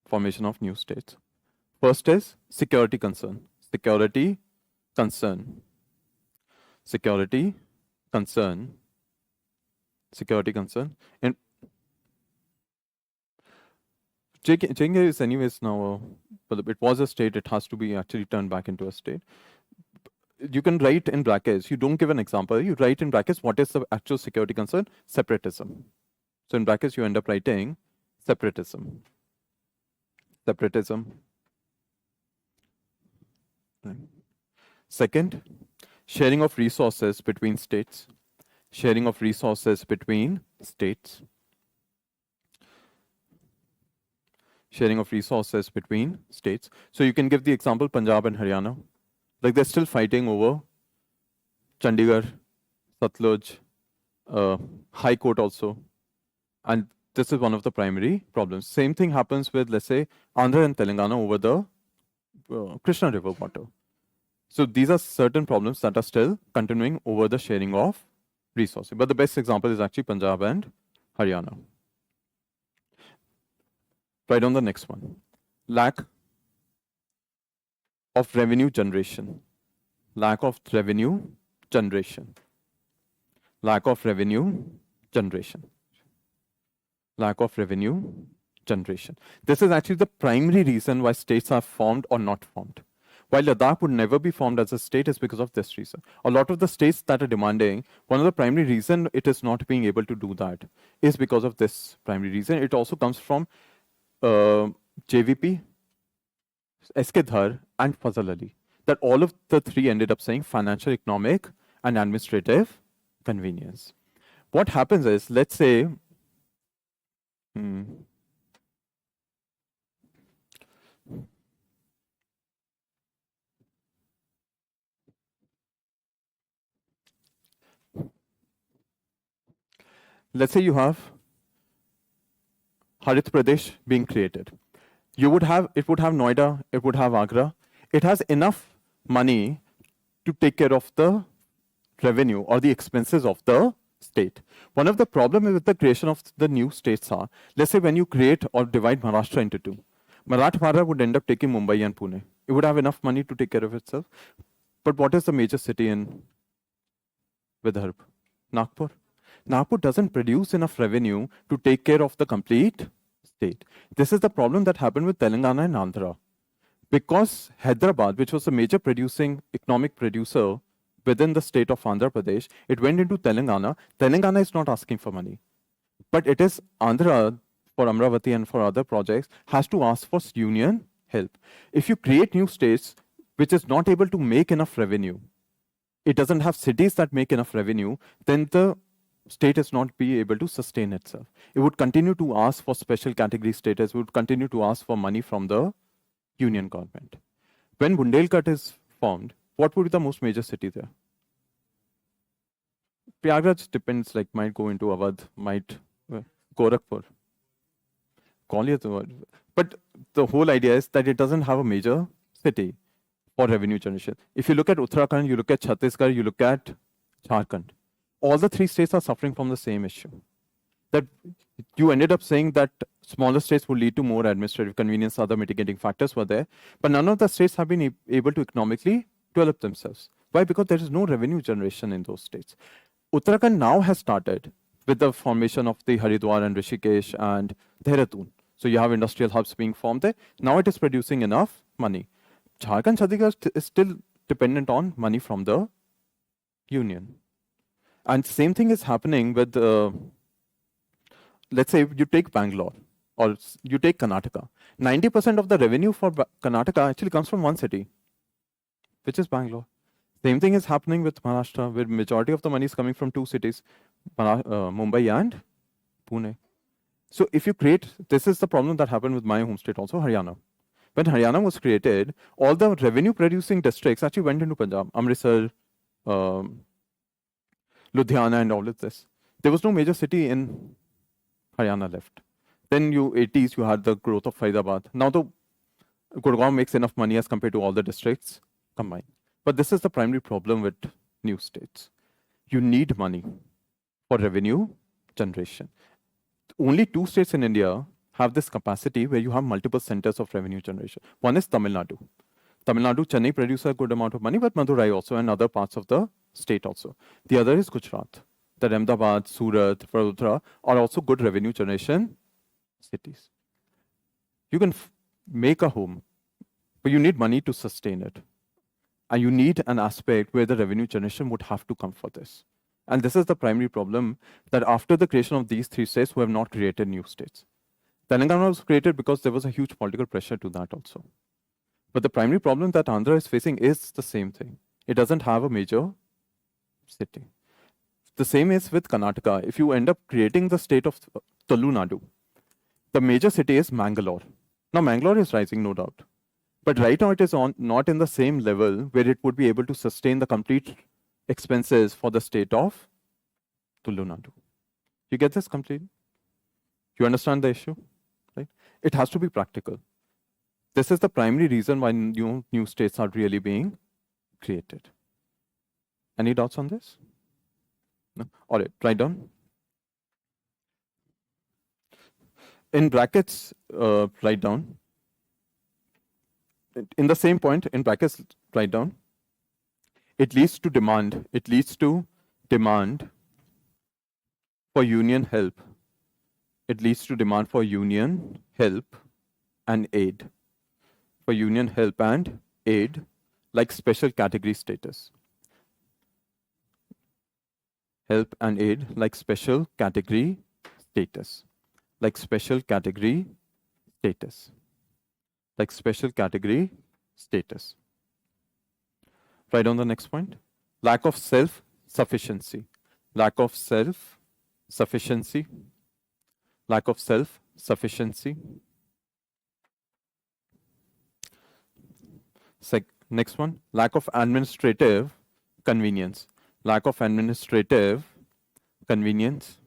Formation of new states. First is security concern. Security concern. Security concern. Security concern. And Jenge is anyways now, it was a state, it has to be actually turned back into a state. You can write in brackets, you don't give an example, you write in brackets what is the actual security concern? Separatism. So in brackets you end up writing separatism. Separatism. Second, sharing of resources between states. Sharing of resources between states. Sharing of resources between states. So you can give the example Punjab and Haryana. Like they're still fighting over Chandigarh, Satluj, High Court also. And this is one of the primary problems. Same thing happens with, let's say, Andhra and Telangana over the Krishna River water. So these are certain problems that are still continuing over the sharing of resources. But the best example is actually Punjab and Haryana. Right on the next one. Lack of revenue generation. Lack of revenue generation. Lack of revenue generation. Lack of revenue generation. This is actually the primary reason why states are formed or not formed. While Ladakh would never be formed as a state is because of this reason. A lot of the states that are demanding, one of the primary reason it is not being able to do that is because of this primary reason. It also comes from JVP, SK Dhar and Fazal Ali. that all of the three ended up saying financial, economic, and administrative convenience. What happens is, hmm, let's say you have Harit Pradesh being created. It would have Noida, it would have Agra. It has enough money to take care of the revenue or the expenses of the state. One of the problems with the creation of the new states are, let's say when you create or divide Maharashtra into two, Marathwada would end up taking Mumbai and Pune. It would have enough money to take care of itself. But what is the major city in Vidarbha? Nagpur. Nagpur doesn't produce enough revenue to take care of the complete state. This is the problem that happened with Telangana and Andhra. Because Hyderabad, which was a major producing economic producer within the state of Andhra Pradesh, it went into Telangana. Telangana is not asking for money, but it is Andhra for Amravati and for other projects has to ask for union help. If you create new states which is not able to make enough revenue, it doesn't have cities that make enough revenue, then the state is not be able to sustain itself. It would continue to ask for special category status, it would continue to ask for money from the union government. When Bundelkhand is formed, what would be the most major city there? Prayagraj depends, like might go into Awadh, might Gorakhpur, Gwalior. But the whole idea is that it doesn't have a major city for revenue generation. If you look at Uttarakhand, you look at Chhattisgarh, you look at Jharkhand, all the three states are suffering from the same issue. That you ended up saying that smaller states would lead to more administrative convenience, other mitigating factors were there, but none of the states have been able to economically develop themselves. Why? Because there is no revenue generation in those states. Uttarakhand now has started with the formation of the Haridwar and Rishikesh and Dehradun. So you have industrial hubs being formed there. Now it is producing enough money. Jharkhand, Chhattisgarh is still dependent on money from the union. And same thing is happening with let's say you take Bangalore or you take Karnataka. 90% of the revenue for Karnataka actually comes from one city, which is Bangalore. Same thing is happening with Maharashtra, where majority of the money is coming from two cities, Mumbai and Pune. So if you create, this is the problem that happened with my home state also, Haryana. When Haryana was created, all the revenue producing districts actually went into Punjab, Amritsar, um, Ludhiana and all of this. There was no major city in Haryana left. Then you 80s, you had the growth of Faridabad. Now the Gurgaon makes enough money as compared to all the districts combined. But this is the primary problem with new states. You need money for revenue generation. Only two states in India have this capacity where you have multiple centers of revenue generation. One is Tamil Nadu. Tamil Nadu, Chennai produces a good amount of money, but Madurai also and other parts of the state also. The other is Gujarat. The Ahmedabad, Surat, Vadodara are also good revenue generation cities. You can make a home, but you need money to sustain it. And you need an aspect where the revenue generation would have to come for this. And this is the primary problem that after the creation of these three states, we have not created new states. Telangana was created because there was a huge political pressure to that also. But the primary problem that Andhra is facing is the same thing. It doesn't have a major city. The same is with Karnataka. If you end up creating the state of Tamil Nadu, the major city is Mangalore. Now, Mangalore is rising, no doubt. But right now, it is not in the same level where it would be able to sustain the complete expenses for the state of Tamil Nadu. You get this completely? You understand the issue? Right? It has to be practical. This is the primary reason why new states are really being created. Any doubts on this? No? All right, write down. In brackets, write down. In the same point, in brackets, write down. It leads to demand. It leads to demand for union help. It leads to demand for union help and aid. For union help and aid, like special category status. Help and aid, like special category status. Like special category status. Like special category status. Right on the next point. Lack of self-sufficiency. Lack of self-sufficiency. Lack of self-sufficiency. Next one. Lack of administrative convenience. Lack of administrative convenience.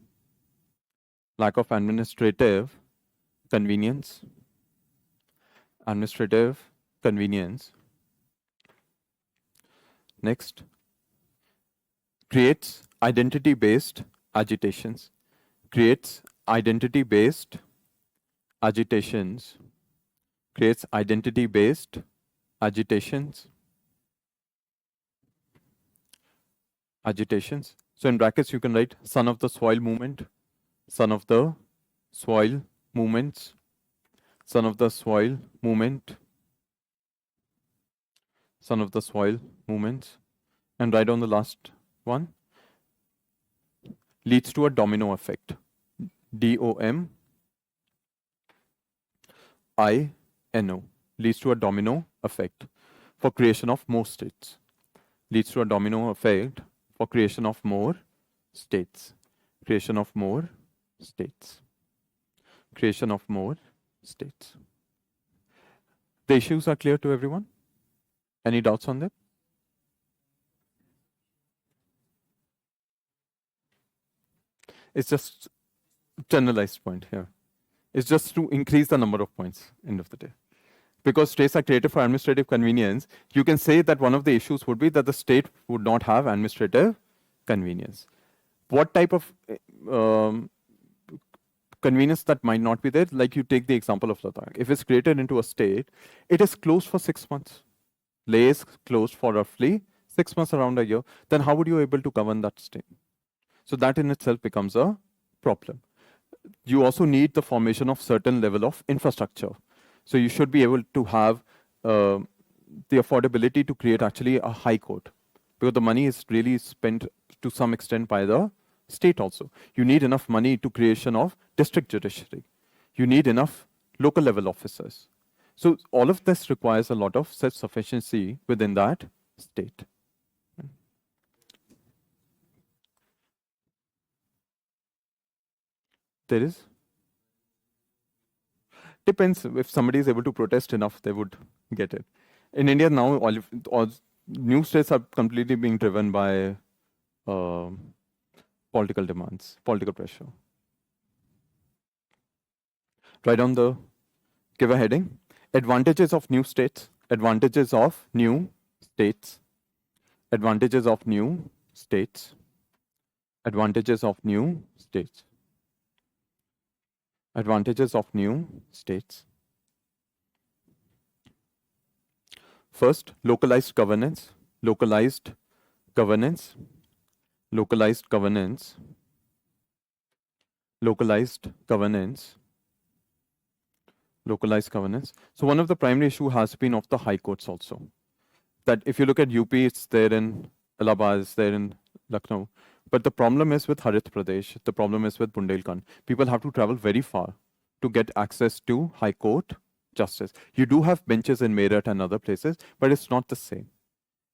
Lack of administrative convenience. Administrative convenience. Next. Creates identity-based agitations. Creates identity-based agitations. Creates identity-based agitations. Agitations. So in brackets you can write son of the soil movement, son of the soil movements, son of the soil movement, son of the soil movements, and write on the last one. Leads to a domino effect. DOMINO. Leads to a domino effect for creation of more states. Leads to a domino effect for creation of more states. Creation of more states. Creation of more states. The issues are clear to everyone? Any doubts on them? It's just generalized point here. It's just to increase the number of points, end of the day. Because states are created for administrative convenience, you can say that one of the issues would be that the state would not have administrative convenience. What type of convenience that might not be there? Like you take the example of Ladakh. If it's created into a state, it is closed for 6 months. Leh is closed for roughly 6 months, around a year. Then how would you be able to govern that state? So that in itself becomes a problem. You also need the formation of certain level of infrastructure. So you should be able to have the affordability to create actually a high court, because the money is really spent to some extent by the state also. You need enough money to creation of district judiciary. You need enough local level officers. So all of this requires a lot of self-sufficiency within that state. There is? Depends. If somebody is able to protest enough, they would get it. In India now, all new states are completely being driven by political demands, political pressure. Write down the, give a heading. Advantages of new states. Advantages of new states. Advantages of new states. Advantages of new states. Advantages of new states. First, localized governance. Localized governance. Localized governance. Localized governance. Localized governance. So one of the primary issue has been of the high courts also. That if you look at UP, it's there in Allahabad, it's there in Lucknow. But the problem is with Harit Pradesh, the problem is with Bundelkhand. People have to travel very far to get access to high court justice. You do have benches in Meerut and other places, but it's not the same.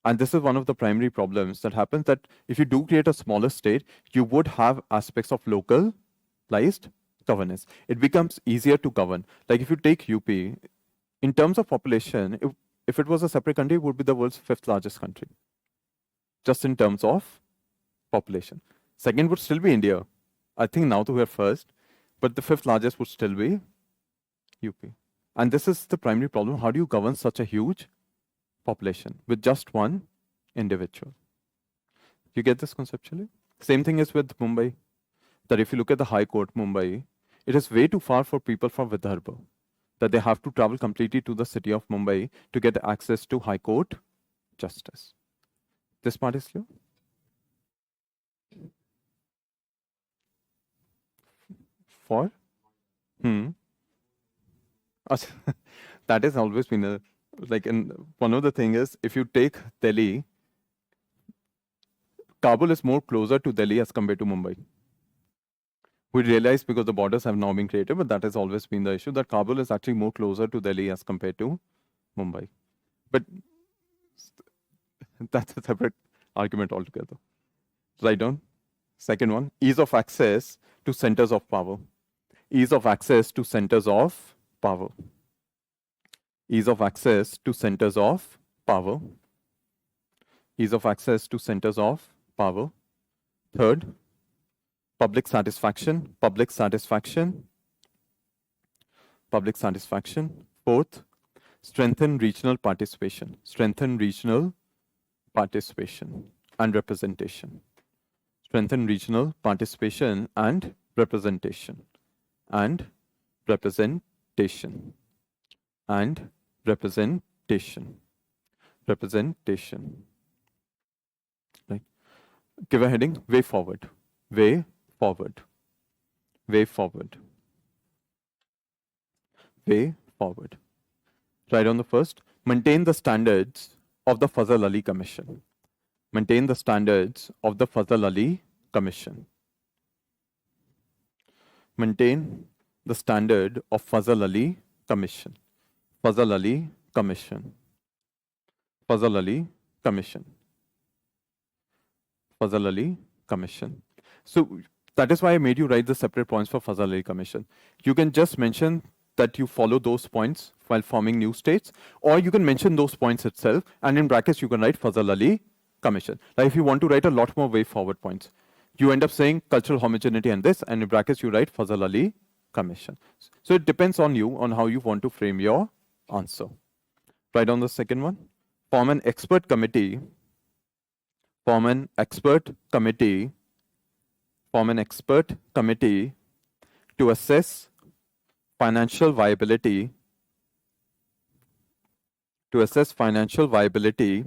And this is one of the primary problems that happens, that if you do create a smaller state, you would have aspects of localized governance. It becomes easier to govern. Like if you take UP, in terms of population, if it was a separate country, it would be the world's 5th largest country, just in terms of population. Second would still be India. I think now we're first, but the 5th largest would still be UP. And this is the primary problem. How do you govern such a huge population with just one individual? You get this conceptually? Same thing is with Mumbai. That if you look at the High Court, Mumbai, it is way too far for people from Vidarbha, that they have to travel completely to the city of Mumbai to get access to High Court justice. This part is clear? For? That has always been a, like, and one of the thing is, if you take Delhi, Kabul is more closer to Delhi as compared to Mumbai. We realize because the borders have now been created, but that has always been the issue, that Kabul is actually more closer to Delhi as compared to Mumbai. But That's a separate argument altogether. Write down. Second one, ease of access to centers of power. Ease of access to centers of power. Ease of access to centers of power. Ease of access to centers of power. Third, public satisfaction. Public satisfaction. Public satisfaction. Fourth, strengthen regional participation. Strengthen regional participation and representation. Strengthen regional participation and representation. And representation. And representation. Representation. Right. Give a heading, way forward. Way forward. Way forward. Way forward. Right on the first, maintain the standards of the Fazal Ali Commission. Maintain the standards of the Fazal Ali Commission. Maintain the standard of Fazal Ali Commission. Fazal Ali Commission. Fazal Ali Commission. Fazal Ali Commission. So that is why I made you write the separate points for Fazal Ali Commission. You can just mention that you follow those points while forming new states, or you can mention those points itself, and in brackets you can write Fazal Ali Commission. Like if you want to write a lot more way forward points, you end up saying cultural homogeneity and this, and in brackets you write Fazal Ali Commission. So it depends on you on how you want to frame your answer. Write on the second one. Form an expert committee. Form an expert committee. Form an expert committee to assess financial viability. To assess financial viability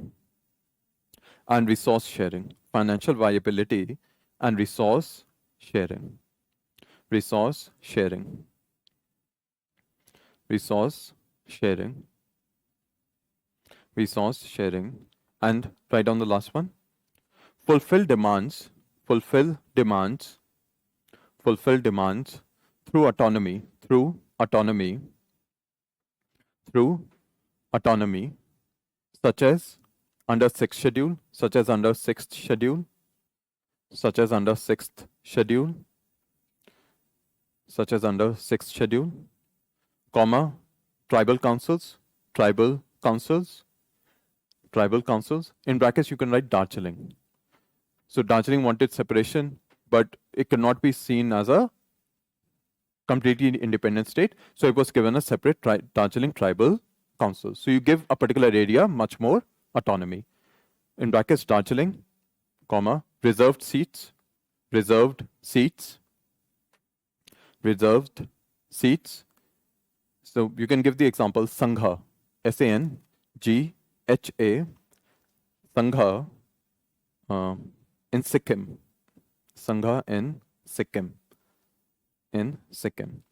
and resource sharing. Financial viability and resource sharing. Resource sharing. Resource sharing. Resource sharing. And write down the last one. Fulfill demands. Fulfill demands. Fulfill demands through autonomy. Through autonomy. Through autonomy. Such as under 6th schedule. Such as under 6th schedule. Such as under 6th schedule. Such as under 6th schedule. Comma. Tribal councils. Tribal councils. Tribal councils. In brackets you can write Darjeeling. So Darjeeling wanted separation, but it cannot be seen as a completely independent state. So it was given a separate Darjeeling Tribal Council. So you give a particular area much more autonomy. In brackets, Darjeeling, comma, reserved seats, reserved seats, reserved seats. So you can give the example Sangha, Sangha, Sangha in Sikkim. Sangha in Sikkim. In Sikkim.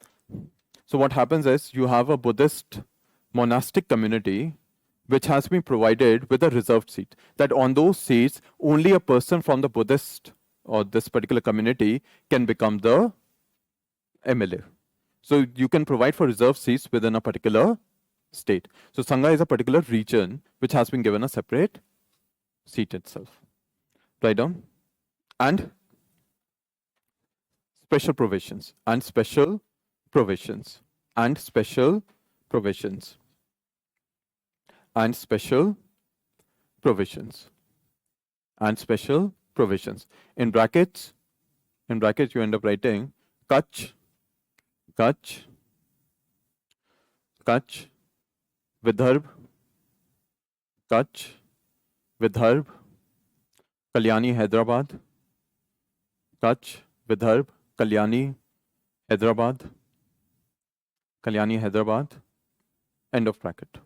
So what happens is you have a Buddhist monastic community which has been provided with a reserved seat. That on those seats, only a person from the Buddhist or this particular community can become the MLA. So you can provide for reserved seats within a particular state. So Sangha is a particular region which has been given a separate seat itself. Write down. And special provisions. And special provisions. And special provisions. And special provisions. And special provisions. In brackets you end up writing Kutch, Vidarbh, Kutch, Vidarbh, Kalyani, Hyderabad, Kutch, Vidarbh, Kalyani, Hyderabad, Kalyani, Hyderabad, end of bracket.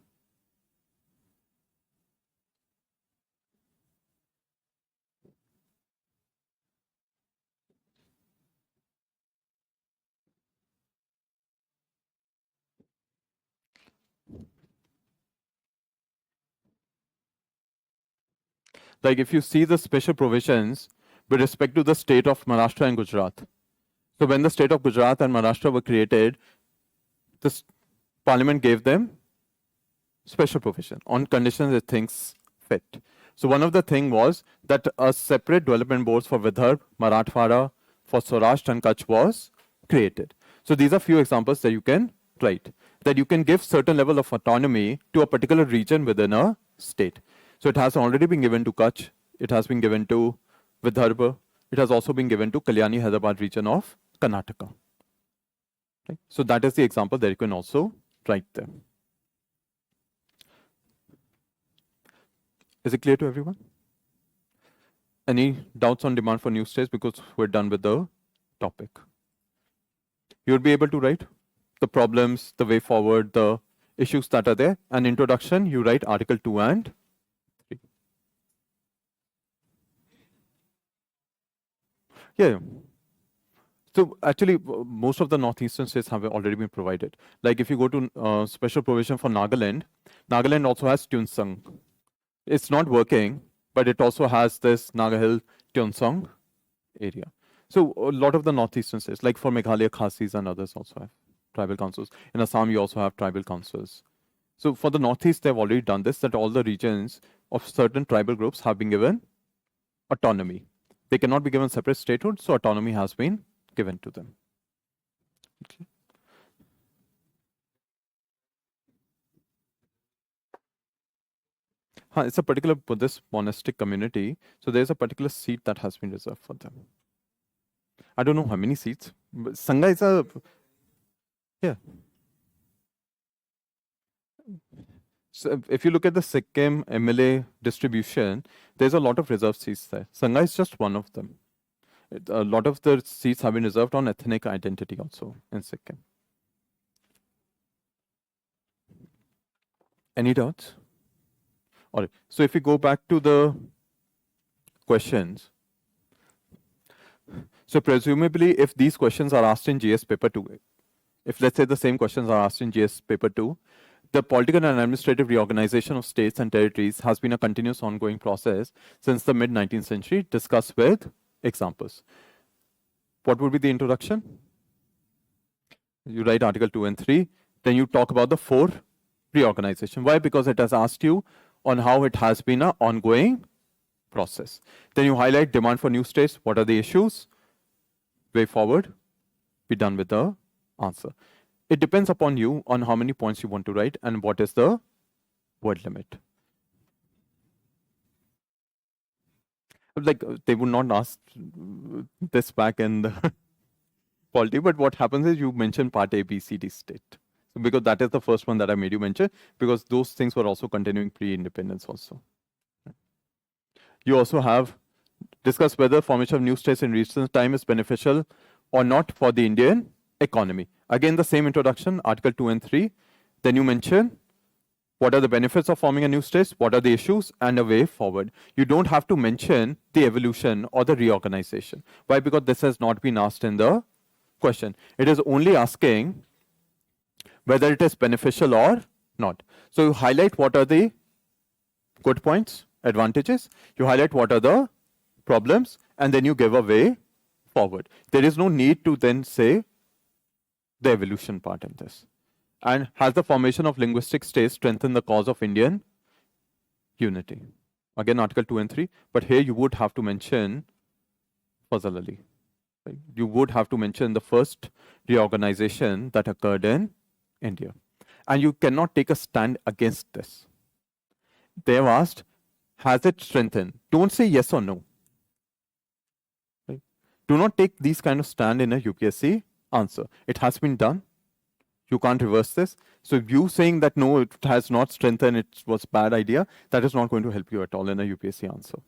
Like if you see the special provisions with respect to the state of Maharashtra and Gujarat. So when the state of Gujarat and Maharashtra were created, this parliament gave them special provision on conditions it thinks fit. So one of the thing was that a separate development boards for Vidarbha, Marathwada, for Saurashtra and Kutch was created. So these are few examples that you can write. That you can give certain level of autonomy to a particular region within a state. So it has already been given to Kutch, it has been given to Vidarbha, it has also been given to Kalyani Hyderabad region of Karnataka. Right? So that is the example that you can also write there. Is it clear to everyone? Any doubts on demand for new states, because we're done with the topic? You'll be able to write the problems, the way forward, the issues that are there. An introduction, you write Article 2 and 3. Yeah. So actually, most of the northeastern states have already been provided. Like if you go to special provision for Nagaland, Nagaland also has Tuensang. It's not working, but it also has this Naga Hill Tuensang area. So a lot of the northeastern states, like for Meghalaya, Khasis and others also have tribal councils. In Assam, you also have tribal councils. So for the northeast, they've already done this, that all the regions of certain tribal groups have been given autonomy. They cannot be given separate statehood, so autonomy has been given to them. Okay. It's a particular Buddhist monastic community, so there's a particular seat that has been reserved for them. I don't know how many seats. But Sangha is a, yeah. So if you look at the Sikkim MLA distribution, there's a lot of reserved seats there. Sangha is just one of them. A lot of the seats have been reserved on ethnic identity also in Sikkim. Any doubts? All right. So if we go back to the questions, so presumably if these questions are asked in GS paper 2, if let's say the same questions are asked in GS paper 2, the political and administrative reorganization of states and territories has been a continuous ongoing process since the mid-19th century, discussed with examples. What would be the introduction? You write Article 2 and 3, then you talk about the 4 reorganization. Why? Because it has asked you on how it has been an ongoing process. Then you highlight demand for new states, what are the issues, way forward, be done with the answer. It depends upon you on how many points you want to write and what is the word limit. Like they would not ask this back in the polity, but what happens is you mention part A, B, C, D state. So because that is the first one that I made you mention, because those things were also continuing pre-independence also. You also have discussed whether formation of new states in recent time is beneficial or not for the Indian economy. Again, the same introduction, Article 2 and 3. Then you mention what are the benefits of forming a new state, what are the issues, and a way forward. You don't have to mention the evolution or the reorganization. Why? Because this has not been asked in the question. It is only asking whether it is beneficial or not. So you highlight what are the good points, advantages, you highlight what are the problems, and then you give a way forward. There is no need to then say the evolution part in this. And has the formation of linguistic states strengthened the cause of Indian unity? Again, Article 2 and 3, but here you would have to mention Fazal Ali. Right? You would have to mention the first reorganization that occurred in India. And you cannot take a stand against this. They have asked, has it strengthened? Don't say yes or no. Right? Do not take these kind of stand in a UPSC answer. It has been done. You can't reverse this. So you saying that no, it has not strengthened, it was bad idea, that is not going to help you at all in a UPSC answer.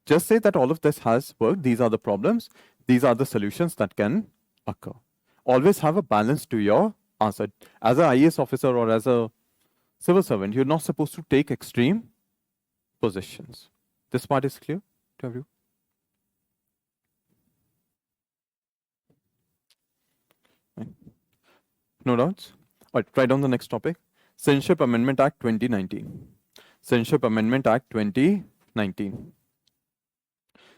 Just say that all of this has worked. These are the problems. These are the solutions that can occur. Always have a balance to your answer. As an IAS officer or as a civil servant, you're not supposed to take extreme positions. This part is clear to everyone? Right. No doubts? All right, right on the next topic. Citizenship Amendment Act 2019. Citizenship Amendment Act 2019.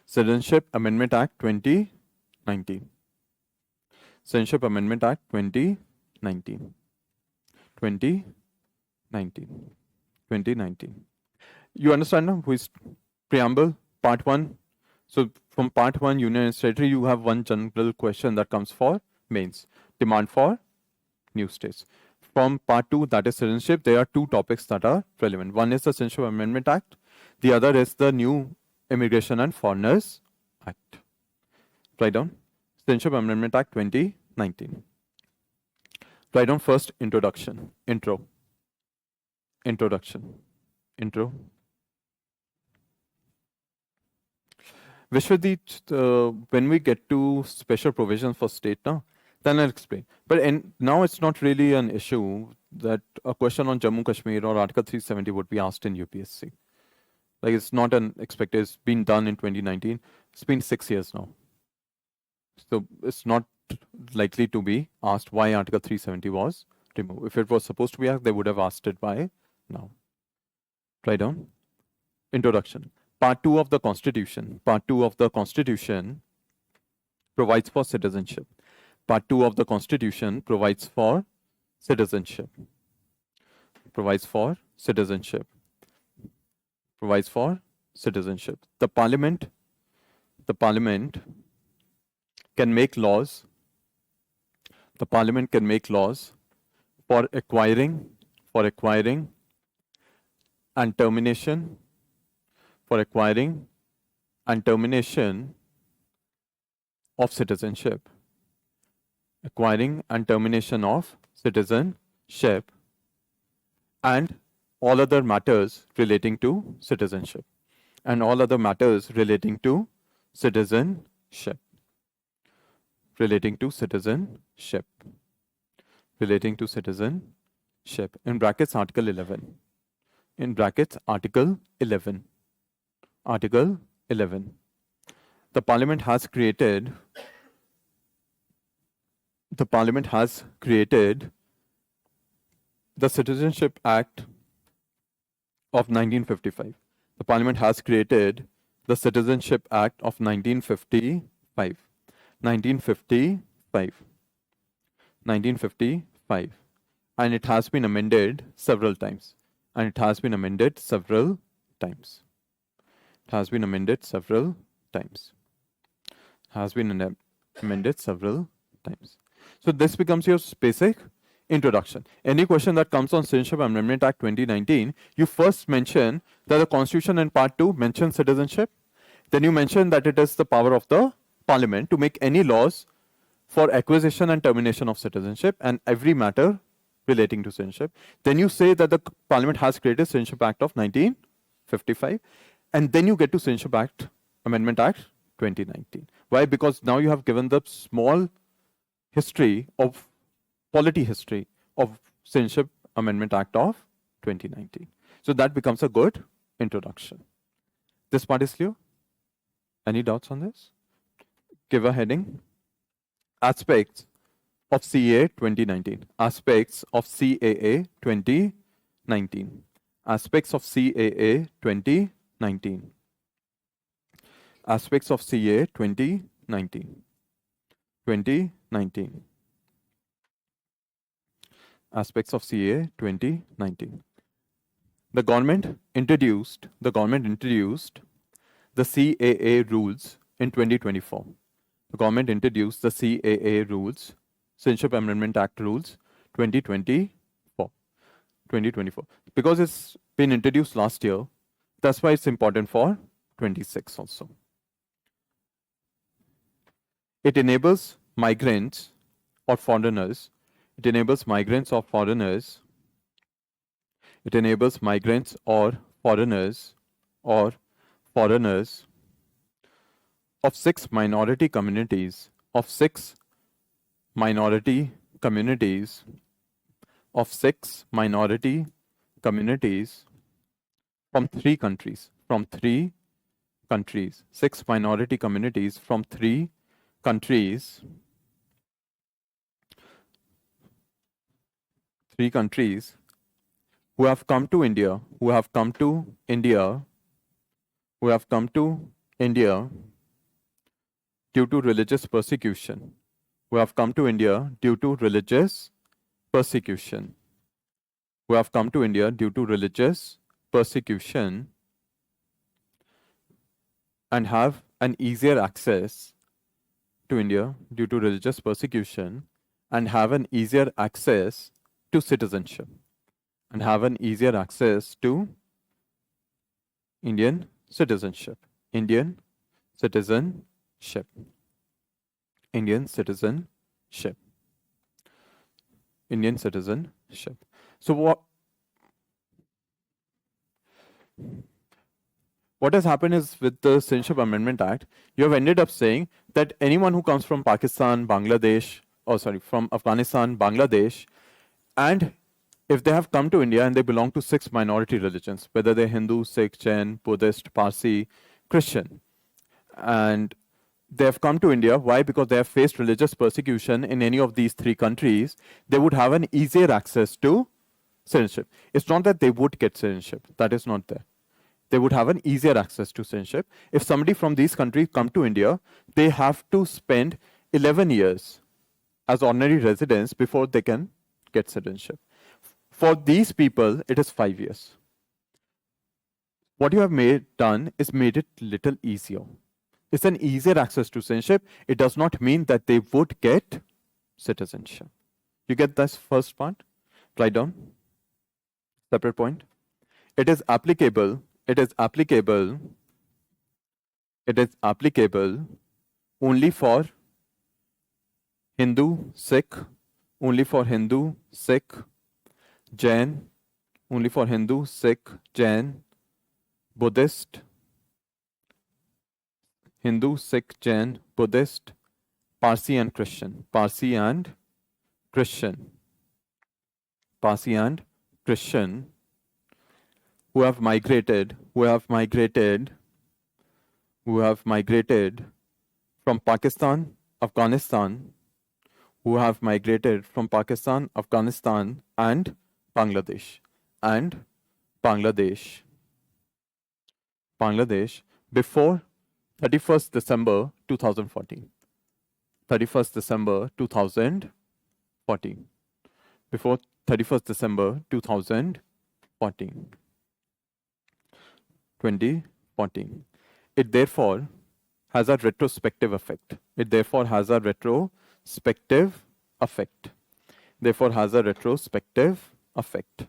Citizenship Amendment Act 2019. Citizenship Amendment Act 2019. 2019. 2019. You understand now? Who is preamble, part one. So from part one, union and territory, you have one general question that comes for mains. Demand for new states. From part two, that is citizenship, there are two topics that are relevant. One is the Citizenship Amendment Act. The other is the new Immigration and Foreigners Act. Write down Citizenship Amendment Act 2019. Write down first introduction. Introduction. Vishwadit, when we get to special provisions for state now, then I'll explain. But now it's not really an issue that a question on Jammu Kashmir or Article 370 would be asked in UPSC. Like it's not an expected. It's been done in 2019. It's been 6 years now. So it's not likely to be asked why Article 370 was removed. If it was supposed to be asked, they would have asked it by now. Write down. Introduction. Part 2 of the Constitution. Part 2 of the Constitution provides for citizenship. Part 2 of the Constitution provides for citizenship. Provides for citizenship. Provides for citizenship. The Parliament can make laws. The Parliament can make laws for acquiring and termination of citizenship. Acquiring and termination of citizenship and all other matters relating to citizenship. And all other matters relating to citizenship. Relating to citizenship. Relating to citizenship. In brackets, Article 11. In brackets, Article 11. Article 11. The Parliament has created the Citizenship Act of 1955. The Parliament has created the Citizenship Act of 1955. 1955. And it has been amended several times. It has been amended several times. So this becomes your basic introduction. Any question that comes on Citizenship Amendment Act 2019, you first mention that the Constitution in Part 2 mentions citizenship. Then you mention that it is the power of the Parliament to make any laws for acquisition and termination of citizenship and every matter relating to citizenship. Then you say that the Parliament has created Citizenship Act of 1955. And then you get to Citizenship Act, Amendment Act 2019. Why? Because now you have given the small polity history of Citizenship Amendment Act of 2019. So that becomes a good introduction. This part is clear? Any doubts on this? Give a heading. Aspects of CAA 2019. Aspects of CAA 2019. Aspects of CAA 2019. Aspects of CAA 2019. 2019. Aspects of CAA 2019. The government introduced the CAA rules in 2024. The government introduced the CAA rules, Citizenship Amendment Act rules, 2024. Because it's been introduced last year, that's why it's important for 26 also. It enables migrants or foreigners. It enables migrants or foreigners. It enables migrants or foreigners of 6 minority communities of 6 minority communities from 3 countries 6 minority communities from 3 countries who have come to India due to religious persecution. Who have come to India due to religious persecution. and have an easier access to India due to religious persecution, and have an easier access to citizenship, and have an easier access to Indian citizenship. Indian citizenship. Indian citizenship. Indian citizenship. So what has happened is with the Citizenship Amendment Act, you have ended up saying that anyone who comes from Pakistan, Bangladesh, from Afghanistan, Bangladesh, and if they have come to India and they belong to 6 minority religions, whether they're Hindu, Sikh, Jain, Buddhist, Parsi, Christian, and they have come to India, why? Because they have faced religious persecution in any of these 3 countries, they would have an easier access to citizenship. It's not that they would get citizenship, that is not there. They would have an easier access to citizenship. If somebody from these countries come to India, they have to spend 11 years as ordinary residents before they can get citizenship. For these people, it is 5 years. What you have done is made it little easier. It's an easier access to citizenship. It does not mean that they would get citizenship. You get this first part? Write down. Separate point. It is applicable. It is applicable. It is applicable only for Hindu, Sikh, only for Hindu, Sikh, Jain, only for Hindu, Sikh, Jain, Buddhist, Hindu, Sikh, Jain, Buddhist, Parsi and Christian. Parsi and Christian. Parsi and Christian who have migrated from Pakistan, Afghanistan, who have migrated from Pakistan, Afghanistan, and Bangladesh, Bangladesh before 31st December 2014. 31st December 2014. Before 31st December 2014. 2014. It therefore has a retrospective effect. It therefore has a retrospective effect. Therefore has a retrospective effect.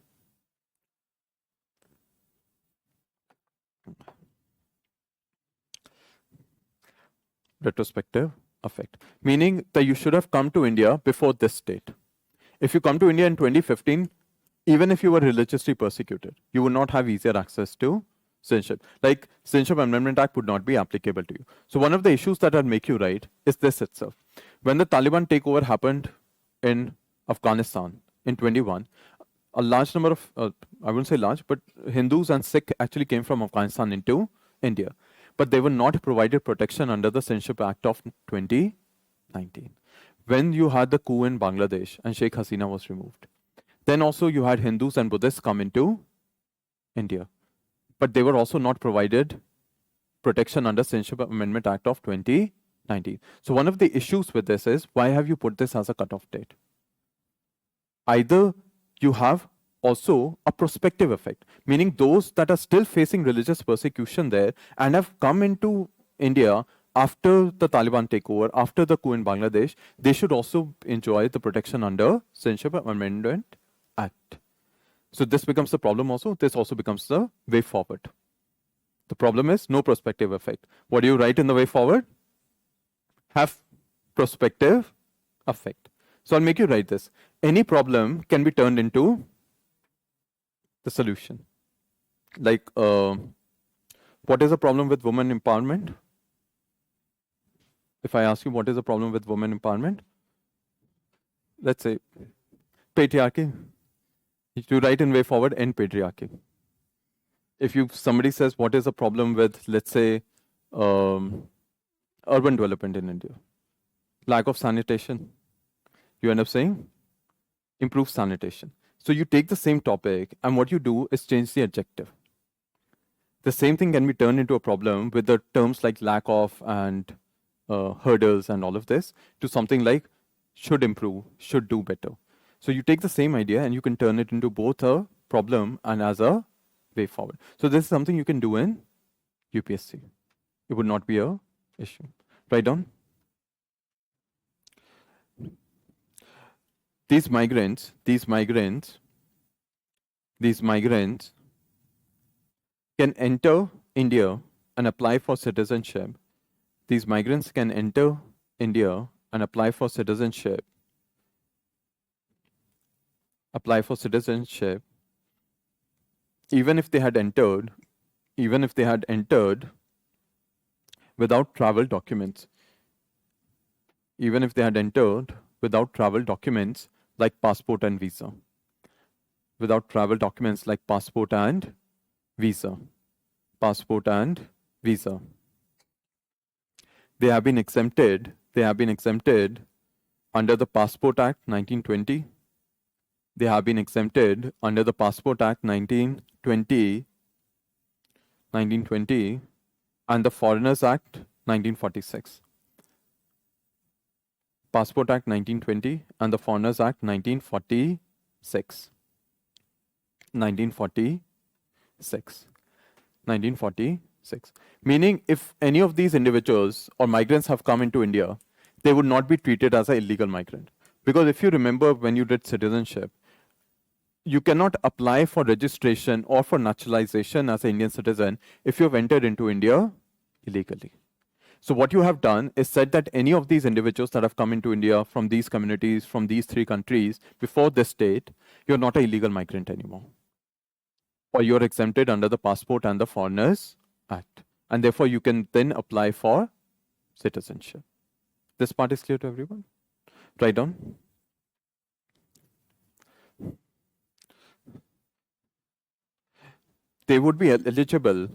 Retrospective effect. Meaning that you should have come to India before this date. If you come to India in 2015, even if you were religiously persecuted, you would not have easier access to citizenship. Like Citizenship Amendment Act would not be applicable to you. So one of the issues that would make you right is this itself. When the Taliban takeover happened in Afghanistan in 21, a large number of, I wouldn't say large, but Hindus and Sikh actually came from Afghanistan into India. But they were not provided protection under the Citizenship Act of 2019. When you had the coup in Bangladesh and Sheikh Hasina was removed, then also you had Hindus and Buddhists come into India. But they were also not provided protection under Citizenship Amendment Act of 2019. So one of the issues with this is, why have you put this as a cutoff date? Either you have also a prospective effect, meaning those that are still facing religious persecution there and have come into India after the Taliban takeover, after the coup in Bangladesh, they should also enjoy the protection under Citizenship Amendment Act. So this becomes the problem also. This also becomes the way forward. The problem is no prospective effect. What do you write in the way forward? Have prospective effect. So I'll make you write this. Any problem can be turned into the solution. Like, what is the problem with women empowerment? If I ask you what is the problem with women empowerment, let's say patriarchy. You write in way forward, end patriarchy. If somebody says what is the problem with, let's say, urban development in India, lack of sanitation, you end up saying improve sanitation. So you take the same topic and what you do is change the adjective. The same thing can be turned into a problem with the terms like lack of and hurdles and all of this to something like should improve, should do better. So you take the same idea and you can turn it into both a problem and as a way forward. So this is something you can do in UPSC. It would not be a issue. Write down. These migrants can enter India and apply for citizenship. These migrants can enter India and apply for citizenship. Apply for citizenship, even if they had entered, without travel documents. Even if they had entered without travel documents like passport and visa. Without travel documents like passport and visa. Passport and visa. They have been exempted under the Passport Act 1920. They have been exempted under the Passport Act 1920 and the Foreigners Act 1946. Passport Act 1920 and the Foreigners Act 1946. 1946. Meaning, if any of these individuals or migrants have come into India, they would not be treated as an illegal migrant. Because if you remember when you did citizenship, you cannot apply for registration or for naturalization as an Indian citizen if you have entered into India illegally. So what you have done is said that any of these individuals that have come into India from these communities, from these 3 countries, before this date, you're not an illegal migrant anymore. Or you're exempted under the Passport and the Foreigners Act. And therefore, you can then apply for citizenship. This part is clear to everyone? Write down. They would be eligible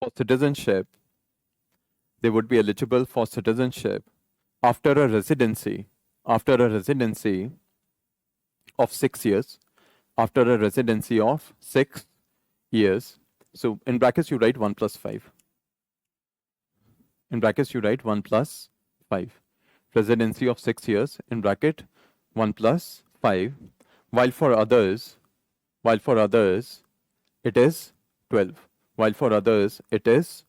for citizenship. They would be eligible for citizenship after a residency of 6 years. After a residency of 6 years. So in brackets you write 1 plus 5. In brackets you write 1 plus 5. Residency of 6 years, in bracket 1 plus 5. While for others it is 12. While for others it is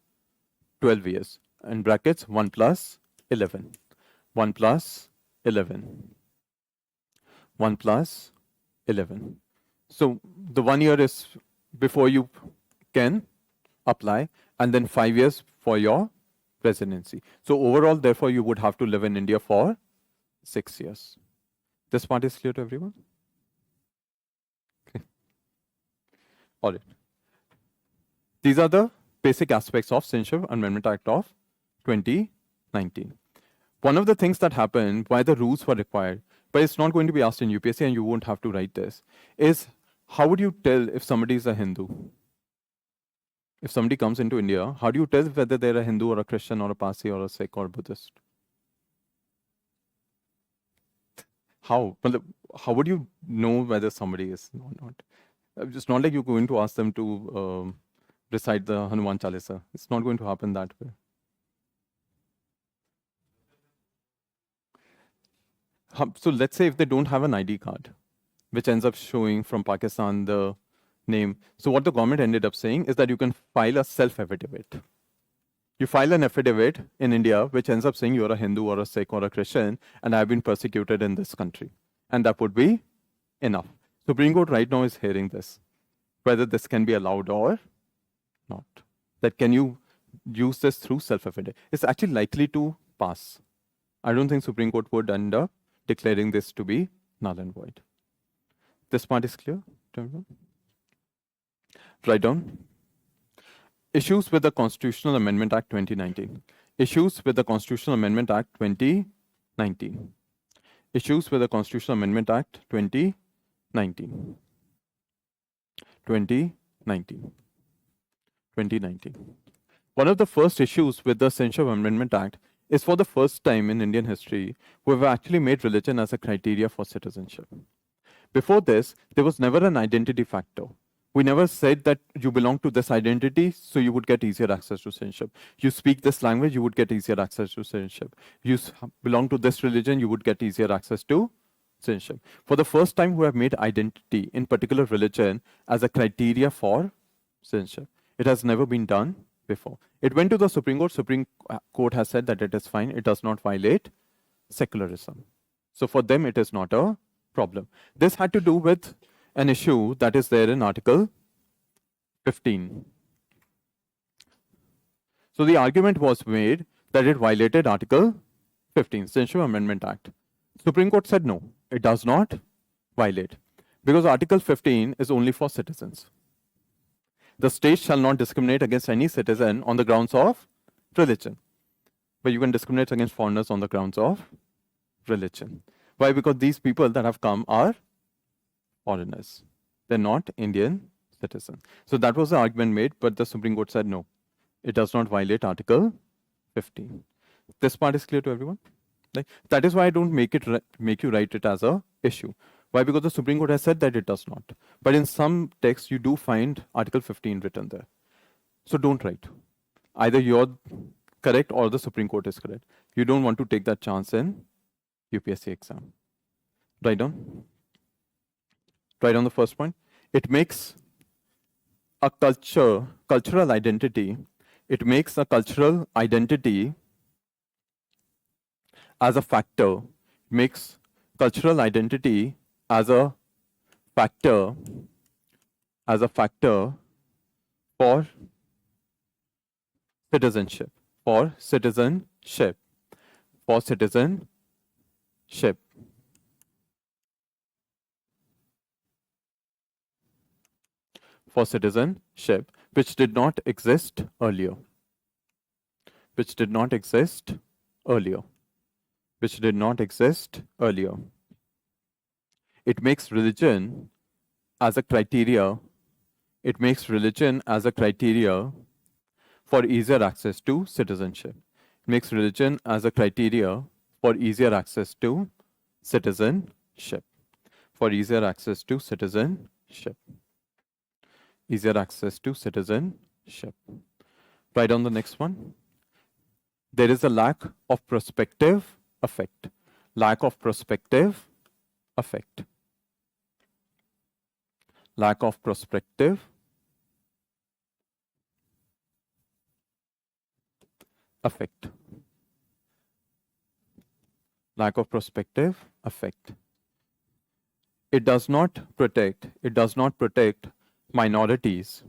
12 years. In brackets 1 plus 11. 1 plus 11. 1 plus 11. So the 1 year is before you can apply, and then 5 years for your residency. So overall, therefore, you would have to live in India for 6 years. This part is clear to everyone? Okay. All right. These are the basic aspects of Citizenship Amendment Act of 2019. One of the things that happened, why the rules were required, but it's not going to be asked in UPSC and you won't have to write this, is how would you tell if somebody is a Hindu? If somebody comes into India, how do you tell whether they're a Hindu or a Christian or a Parsi or a Sikh or a Buddhist? How? Well, how would you know whether somebody is or not? It's not like you're going to ask them to recite the Hanuman Chalisa. It's not going to happen that way. So let's say if they don't have an ID card, which ends up showing from Pakistan the name. So what the government ended up saying is that you can file a self-affidavit. You file an affidavit in India, which ends up saying you're a Hindu or a Sikh or a Christian, and I've been persecuted in this country. And that would be enough. Supreme Court right now is hearing this, whether this can be allowed or not. That can you use this through self-affidavit? It's actually likely to pass. I don't think Supreme Court would end up declaring this to be null and void. This part is clear to everyone? Write down. Issues with the Constitutional Amendment Act 2019. Issues with the Constitutional Amendment Act 2019. Issues with the Constitutional Amendment Act 2019. 2019. 2019. One of the first issues with the Citizenship Amendment Act is for the first time in Indian history, we have actually made religion as a criteria for citizenship. Before this, there was never an identity factor. We never said that you belong to this identity, so you would get easier access to citizenship. You speak this language, you would get easier access to citizenship. You belong to this religion, you would get easier access to citizenship. For the first time, we have made identity in particular religion as a criteria for citizenship. It has never been done before. It went to the Supreme Court. Supreme Court has said that it is fine. It does not violate secularism. So for them, it is not a problem. This had to do with an issue that is there in Article 15. So the argument was made that it violated Article 15, Citizenship Amendment Act. Supreme Court said no, it does not violate, because Article 15 is only for citizens. The state shall not discriminate against any citizen on the grounds of religion, but you can discriminate against foreigners on the grounds of religion. Why? Because these people that have come are foreigners. They're not Indian citizens. So that was the argument made, but the Supreme Court said no, it does not violate Article 15. This part is clear to everyone? Like, that is why I don't make you write it as a issue. Why? Because the Supreme Court has said that it does not. But in some texts, you do find Article 15 written there. So don't write. Either you're correct or the Supreme Court is correct. You don't want to take that chance in UPSC exam. Write down. Write down the first point. It makes a cultural identity. It makes a cultural identity as a factor, makes cultural identity as a factor for citizenship, for citizenship, for citizenship. For citizenship, which did not exist earlier. Which did not exist earlier. Which did not exist earlier. It makes religion as a criteria. It makes religion as a criteria for easier access to citizenship. It makes religion as a criteria for easier access to citizenship. For easier access to citizenship. Easier access to citizenship. Write down the next one. There is a lack of prospective effect. Lack of prospective effect. Lack of prospective effect. Lack of prospective effect. It does not protect minorities.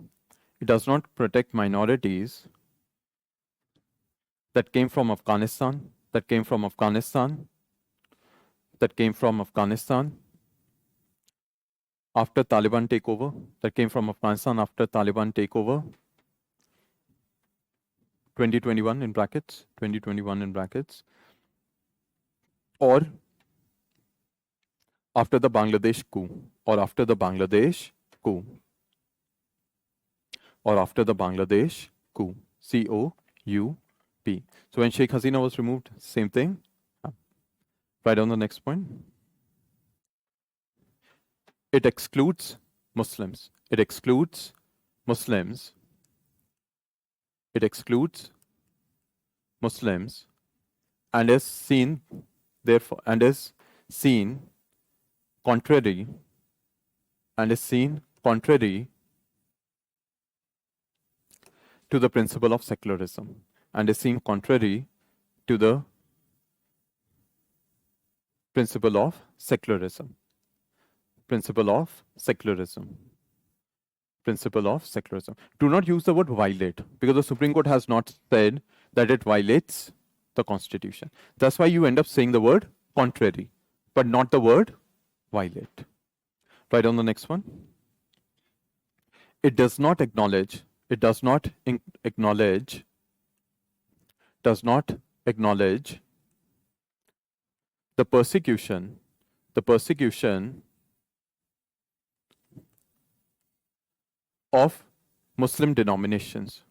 It does not protect minorities that came from Afghanistan, that came from Afghanistan, that came from Afghanistan after Taliban takeover, that came from Afghanistan after Taliban takeover, 2021 in brackets, 2021 in brackets, or after the Bangladesh coup, or after the Bangladesh coup, or after the Bangladesh coup, COUP. So when Sheikh Hasina was removed, same thing. Right on the next point. It excludes Muslims. It excludes Muslims. It excludes Muslims and is seen, therefore, and is seen contrary, and is seen contrary to the principle of secularism, and is seen contrary to the principle of secularism. Principle of secularism. Principle of secularism. Do not use the word violate, because the Supreme Court has not said that it violates the Constitution. That's why you end up saying the word contrary, but not the word violate. Right on the next one. It does not acknowledge, does not acknowledge the persecution of Muslim denominations.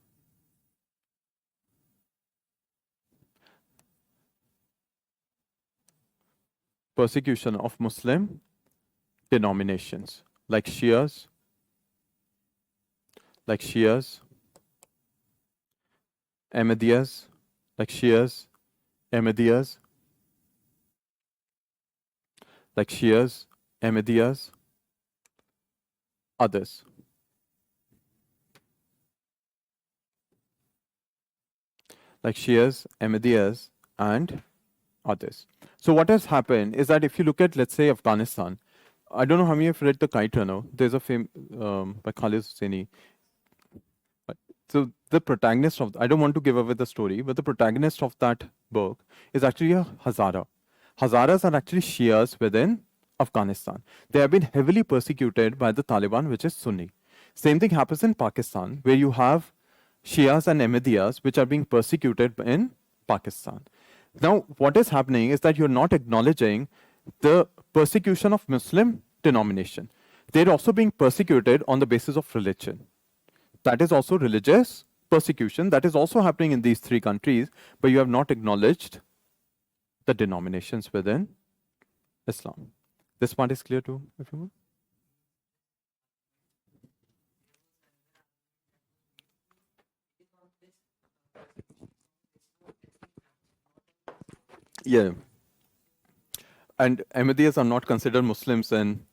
Persecution of Muslim denominations, like Shias, Ahmadiyas, like Shias, Ahmadiyas, like Shias, Ahmadiyas, others. like Shias, Ahmadiyas, and others. So what has happened is that if you look at, let's say, Afghanistan, I don't know how many have read The Kite Runner. There's a film by Khalid Hosseini. So the protagonist of, I don't want to give away the story, but the protagonist of that book is actually a Hazara. Hazaras are actually Shias within Afghanistan. They have been heavily persecuted by the Taliban, which is Sunni. Same thing happens in Pakistan, where you have Shias and Ahmadiyas, which are being persecuted in Pakistan. Now, what is happening is that you're not acknowledging the persecution of Muslim denomination. They're also being persecuted on the basis of religion. That is also religious persecution. That is also happening in these three countries, but you have not acknowledged the denominations within Islam. This part is clear to everyone? Yeah. And Ahmadiyas are not considered Muslims in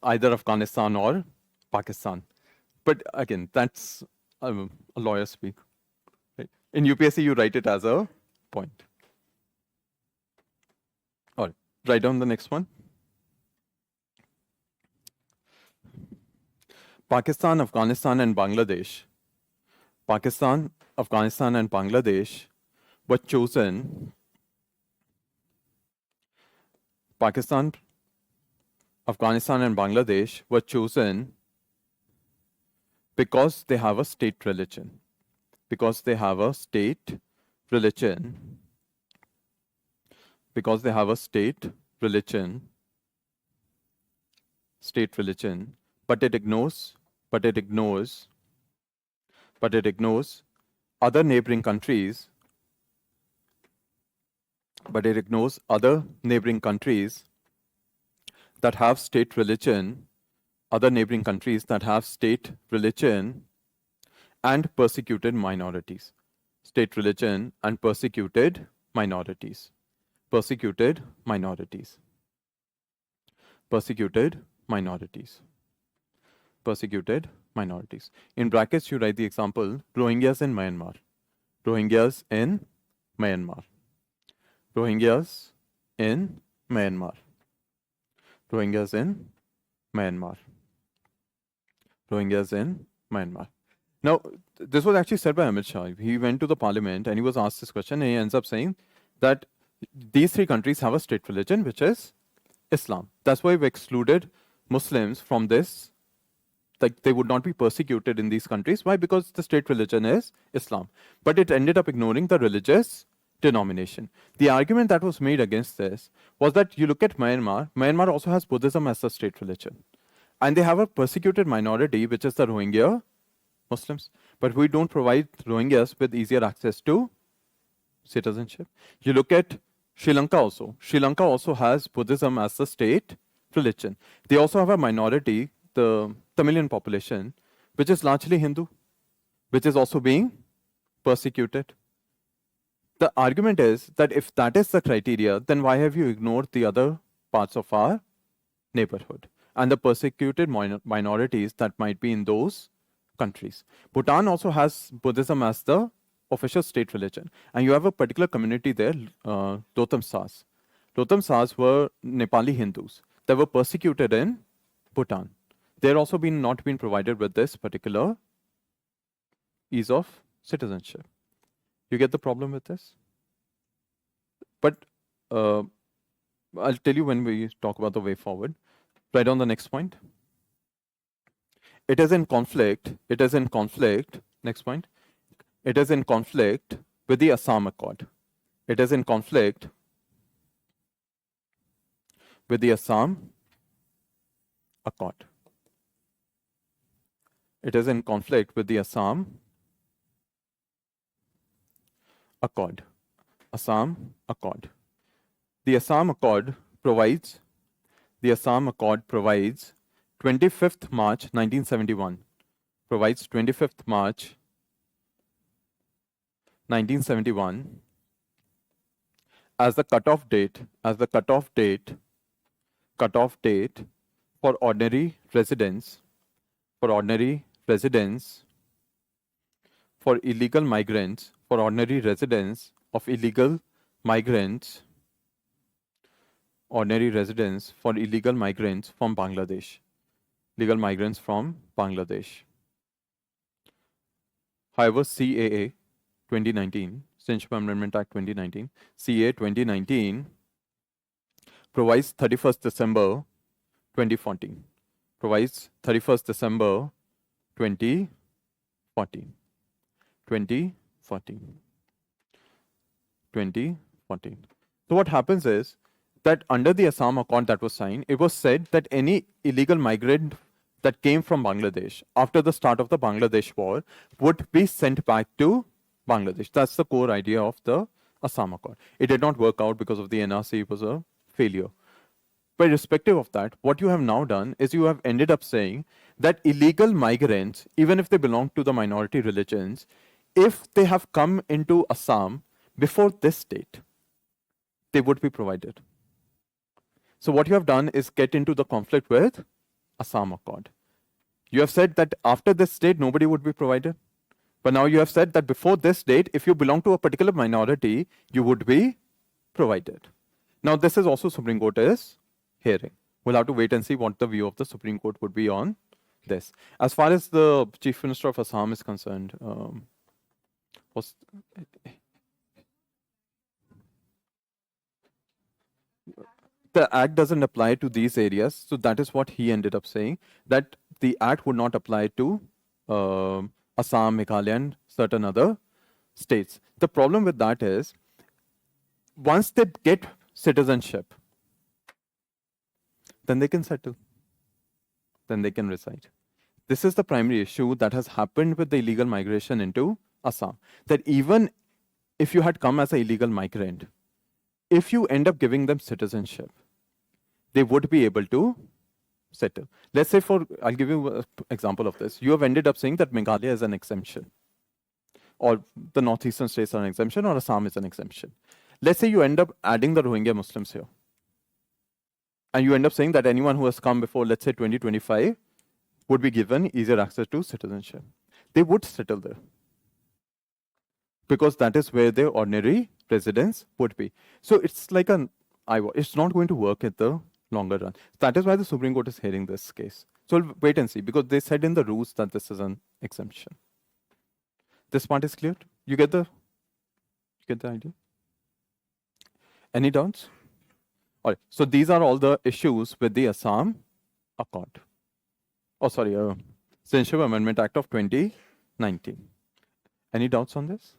either Afghanistan or Pakistan. But again, that's a lawyer speak. Right? In UPSC, you write it as a point. All right, write down the next one. Pakistan, Afghanistan, and Bangladesh. Pakistan, Afghanistan, and Bangladesh were chosen. Pakistan, Afghanistan, and Bangladesh were chosen because they have a state religion. Because they have a state religion. Because they have a state religion. State religion. But it ignores other neighboring countries. But it ignores other neighboring countries that have state religion, other neighboring countries that have state religion and persecuted minorities. State religion and persecuted minorities. Persecuted minorities. Persecuted minorities. Persecuted minorities. In brackets, you write the example Rohingyas in Myanmar. Rohingyas in Myanmar. Rohingyas in Myanmar. Rohingyas in Myanmar. Rohingyas in Myanmar. Now, this was actually said by Amit Shah. He went to the parliament and he was asked this question, and he ends up saying that these three countries have a state religion, which is Islam. That's why we've excluded Muslims from this. Like, they would not be persecuted in these countries. Why? Because the state religion is Islam. But it ended up ignoring the religious denomination. The argument that was made against this was that you look at Myanmar, Myanmar also has Buddhism as a state religion. And they have a persecuted minority, which is the Rohingya Muslims. But we don't provide Rohingyas with easier access to citizenship. You look at Sri Lanka also. Sri Lanka also has Buddhism as a state religion. They also have a minority, the Tamilian population, which is largely Hindu, which is also being persecuted. The argument is that if that is the criteria, then why have you ignored the other parts of our neighborhood and the persecuted minorities that might be in those countries? Bhutan also has Buddhism as the official state religion, and you have a particular community there, Lotham Sas. Lotham Sas were Nepali Hindus that were persecuted in Bhutan. They're also not been provided with this particular ease of citizenship. You get the problem with this? But I'll tell you when we talk about the way forward. Right on the next point. It is in conflict. Next point. It is in conflict with the Assam Accord. It is in conflict with the Assam Accord. It is in conflict with the Assam Accord. Assam Accord. The Assam Accord provides 25th March 1971. Provides 25th March 1971 as the cutoff date for ordinary residents for illegal migrants for ordinary residents of illegal migrants, ordinary residents for illegal migrants from Bangladesh, legal migrants from Bangladesh. However, CAA 2019, Citizenship Amendment Act 2019, CA 2019 provides 31st December 2014. Provides 31st December 2014. 2014. 2014. So what happens is that under the Assam Accord that was signed, it was said that any illegal migrant that came from Bangladesh after the start of the Bangladesh war would be sent back to Bangladesh. That's the core idea of the Assam Accord. It did not work out because of the NRC. It was a failure. But irrespective of that, what you have now done is you have ended up saying that illegal migrants, even if they belong to the minority religions, if they have come into Assam before this date, they would be provided. So what you have done is get into the conflict with Assam Accord. You have said that after this date, nobody would be provided. But now you have said that before this date, if you belong to a particular minority, you would be provided. Now, this is also Supreme Court is hearing. We'll have to wait and see what the view of the Supreme Court would be on this. As far as the Chief Minister of Assam is concerned, the act doesn't apply to these areas. So that is what he ended up saying, that the act would not apply to Assam, Meghalaya, and certain other states. The problem with that is, once they get citizenship, then they can settle. Then they can reside. This is the primary issue that has happened with the illegal migration into Assam. That even if you had come as an illegal migrant, if you end up giving them citizenship, they would be able to settle. Let's say I'll give you an example of this. You have ended up saying that Meghalaya is an exemption, or the northeastern states are an exemption, or Assam is an exemption. Let's say you end up adding the Rohingya Muslims here. And you end up saying that anyone who has come before, let's say 2025, would be given easier access to citizenship. They would settle there, because that is where their ordinary residence would be. So it's like it's not going to work at the longer run. That is why the Supreme Court is hearing this case. So we'll wait and see, because they said in the rules that this is an exemption. This part is clear? You get the idea? Any doubts? All right. So these are all the issues with the Assam Accord. Citizenship Amendment Act of 2019. Any doubts on this?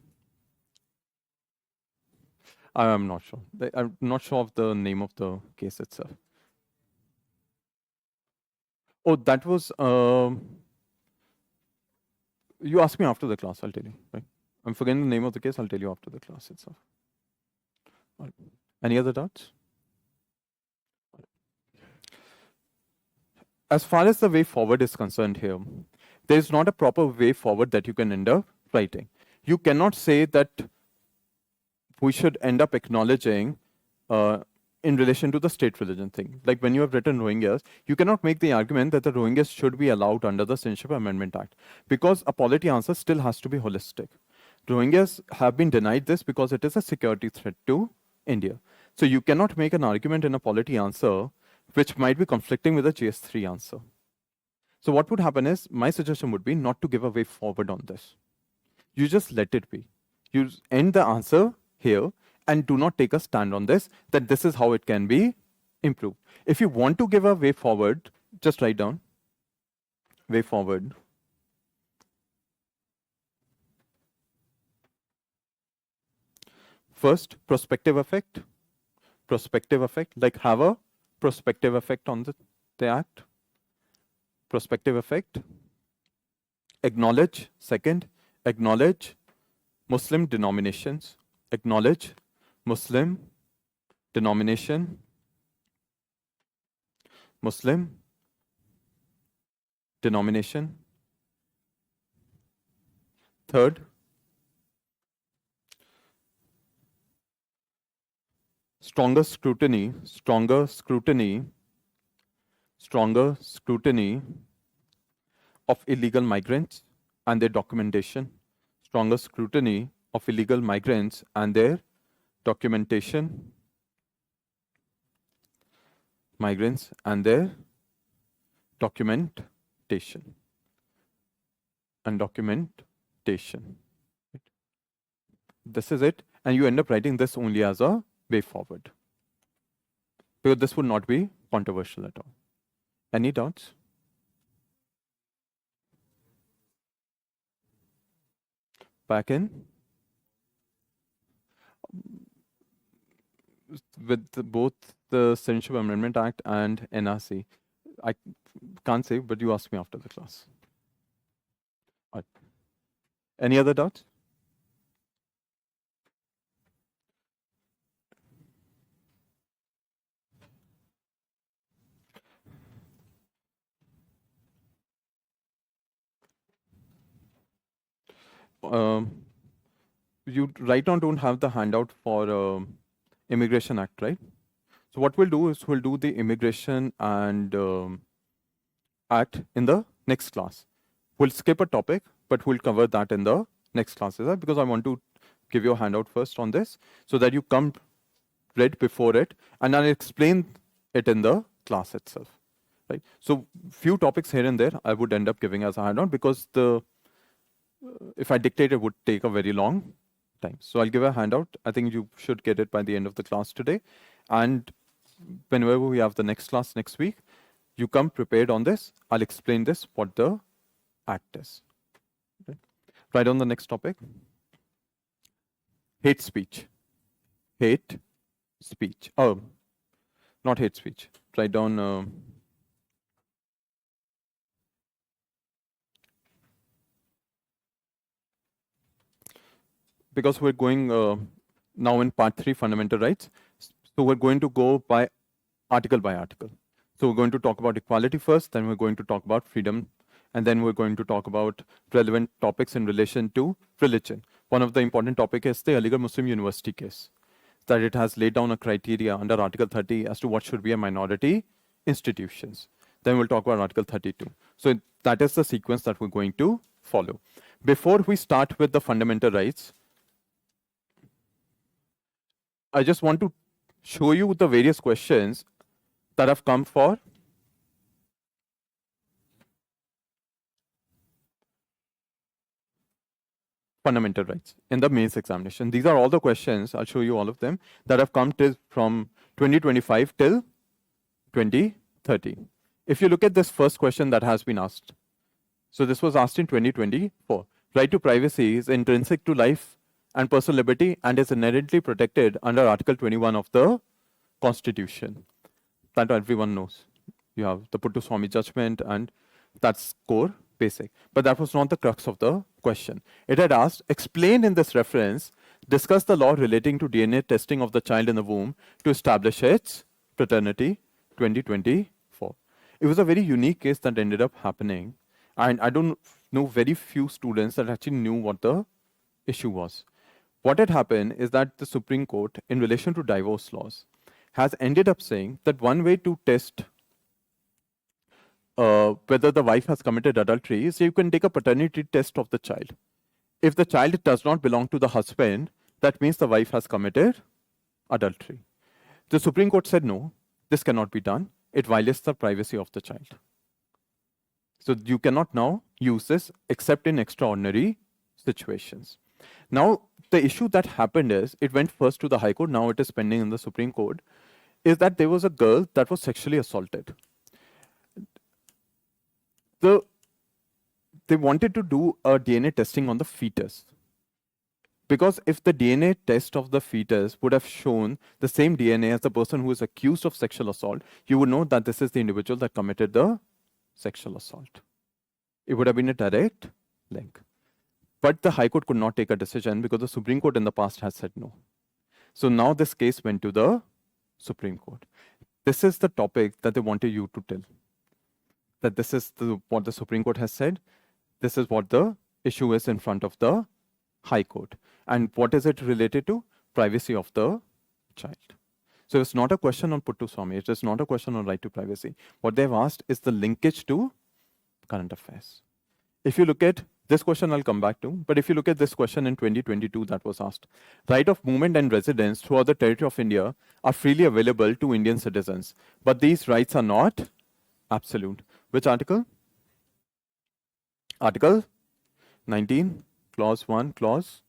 I'm not sure. I'm not sure of the name of the case itself. Oh, that was. You asked me after the class, I'll tell you. Right? I'm forgetting the name of the case, I'll tell you after the class itself. Right. Any other doubts? As far as the way forward is concerned here, there is not a proper way forward that you can end up writing. You cannot say that we should end up acknowledging in relation to the state religion thing. Like when you have written Rohingyas, you cannot make the argument that the Rohingyas should be allowed under the Citizenship Amendment Act, because a polity answer still has to be holistic. Rohingyas have been denied this because it is a security threat to India. So you cannot make an argument in a polity answer which might be conflicting with the GS3 answer. So what would happen is, my suggestion would be not to give a way forward on this. You just let it be. You end the answer here and do not take a stand on this, that this is how it can be improved. If you want to give a way forward, just write down way forward. First, prospective effect. Prospective effect, like have a prospective effect on the act. Prospective effect. Acknowledge, second, acknowledge Muslim denominations. Acknowledge Muslim denomination. Muslim denomination. Third, stronger scrutiny of illegal migrants and their documentation. Stronger scrutiny of illegal migrants and their documentation, migrants and their documentation and documentation. This is it, and you end up writing this only as a way forward, because this would not be controversial at all. Any doubts? Back in with both the Citizenship Amendment Act and NRC. I can't say, but you ask me after the class. Right. Any other doubts? You right now don't have the handout for Immigration Act, right? So what we'll do is we'll do the Immigration and Act in the next class. We'll skip a topic, but we'll cover that in the next class, is that? Because I want to give you a handout first on this, so that you come read before it, and I'll explain it in the class itself, right? So few topics here and there I would end up giving as a handout, because the if I dictate, it would take a very long time. So I'll give a handout. I think you should get it by the end of the class today. And whenever we have the next class next week, you come prepared on this. I'll explain this, what the act is. Okay. Right on the next topic. Hate speech. Hate speech. Oh, not hate speech. Write down because we're going now in part 3, fundamental rights. So we're going to go by article. So we're going to talk about equality first, then we're going to talk about freedom, and then we're going to talk about relevant topics in relation to religion. One of the important topic is the Aligarh Muslim University case, that it has laid down a criteria under Article 30 as to what should be a minority institutions. Then we'll talk about Article 32. So that is the sequence that we're going to follow. Before we start with the fundamental rights, I just want to show you the various questions that have come for fundamental rights in the mains examination. These are all the questions, I'll show you all of them, that have come till from 2025 till 2030. If you look at this first question that has been asked, so this was asked in 2024. Right to privacy is intrinsic to life and personal liberty and is inherently protected under Article 21 of the Constitution. That everyone knows. You have the Puttaswamy judgment, and that's core, basic. But that was not the crux of the question. It had asked, explain in this reference, discuss the law relating to DNA testing of the child in the womb to establish its paternity, 2024. It was a very unique case that ended up happening. And I don't know very few students that actually knew what the issue was. What had happened is that the Supreme Court, in relation to divorce laws, has ended up saying that one way to test whether the wife has committed adultery is you can take a paternity test of the child. If the child does not belong to the husband, that means the wife has committed adultery. The Supreme Court said no, this cannot be done. It violates the privacy of the child. So you cannot now use this except in extraordinary situations. Now, the issue that happened is, it went first to the High Court, now it is pending in the Supreme Court, is that there was a girl that was sexually assaulted. They wanted to do a DNA testing on the fetus. Because if the DNA test of the fetus would have shown the same DNA as the person who is accused of sexual assault, you would know that this is the individual that committed the sexual assault. It would have been a direct link. But the High Court could not take a decision because the Supreme Court in the past has said no. So now this case went to the Supreme Court. This is the topic that they wanted you to tell. That this is what the Supreme Court has said. This is what the issue is in front of the High Court. And what is it related to? Privacy of the child. So it's not a question on Puttaswamy. It is not a question on right to privacy. What they've asked is the linkage to current affairs. If you look at This question I'll come back to. But if you look at this question in 2022 that was asked, right of movement and residence throughout the territory of India are freely available to Indian citizens. But these rights are not absolute. Which article? Article 19, clause 1, clause.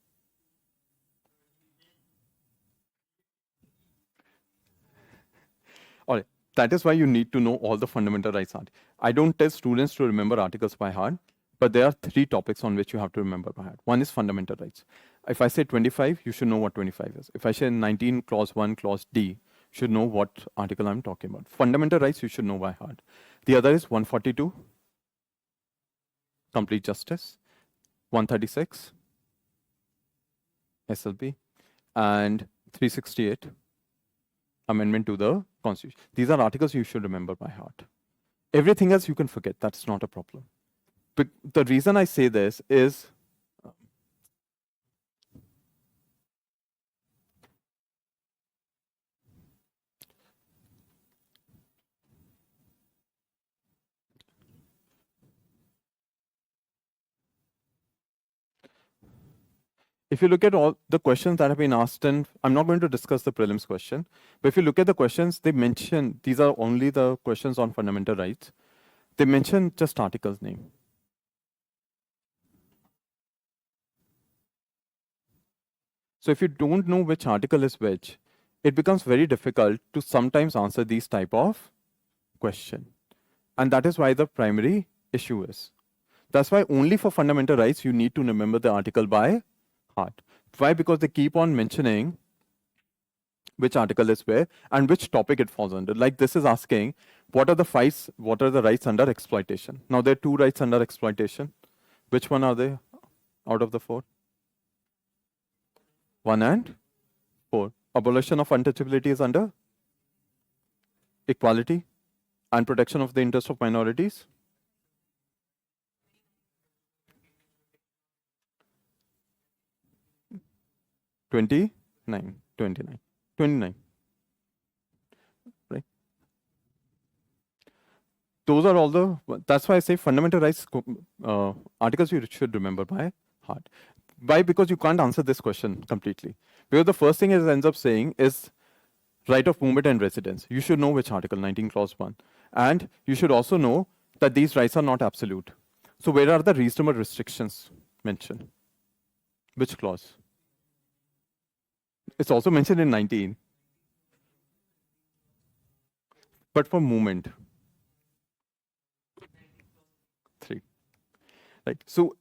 All right. That is why you need to know all the fundamental rights. I don't tell students to remember articles by heart, but there are 3 topics on which you have to remember by heart. One is fundamental rights. If I say 25, you should know what 25 is. If I say 19, clause 1, clause D, you should know what article I'm talking about. Fundamental rights you should know by heart. The other is 142, complete justice, 136, SLB, and 368, amendment to the Constitution. These are articles you should remember by heart. Everything else you can forget. That's not a problem. But the reason I say this is if you look at all the questions that have been asked, and I'm not going to discuss the prelims question, but if you look at the questions, they mention, these are only the questions on fundamental rights. They mention just article's name. So if you don't know which article is which, it becomes very difficult to sometimes answer these type of question. And that is why the primary issue is. That's why only for fundamental rights, you need to remember the article by heart. Why? Because they keep on mentioning which article is where and which topic it falls under. Like this is asking, what are the rights under exploitation? Now there are 2 rights under exploitation. Which one are they out of the 4? 1 and 4. Abolition of untouchability is under equality and protection of the interest of minorities. Twenty-nine. Right? Those are all the, that's why I say fundamental rights articles you should remember by heart. Why? Because you can't answer this question completely. Because the first thing it ends up saying is right of movement and residence. You should know which article, 19 clause 1. And you should also know that these rights are not absolute. So where are the reasonable restrictions mentioned? Which clause? It's also mentioned in 19. But for movement. 3. Right. So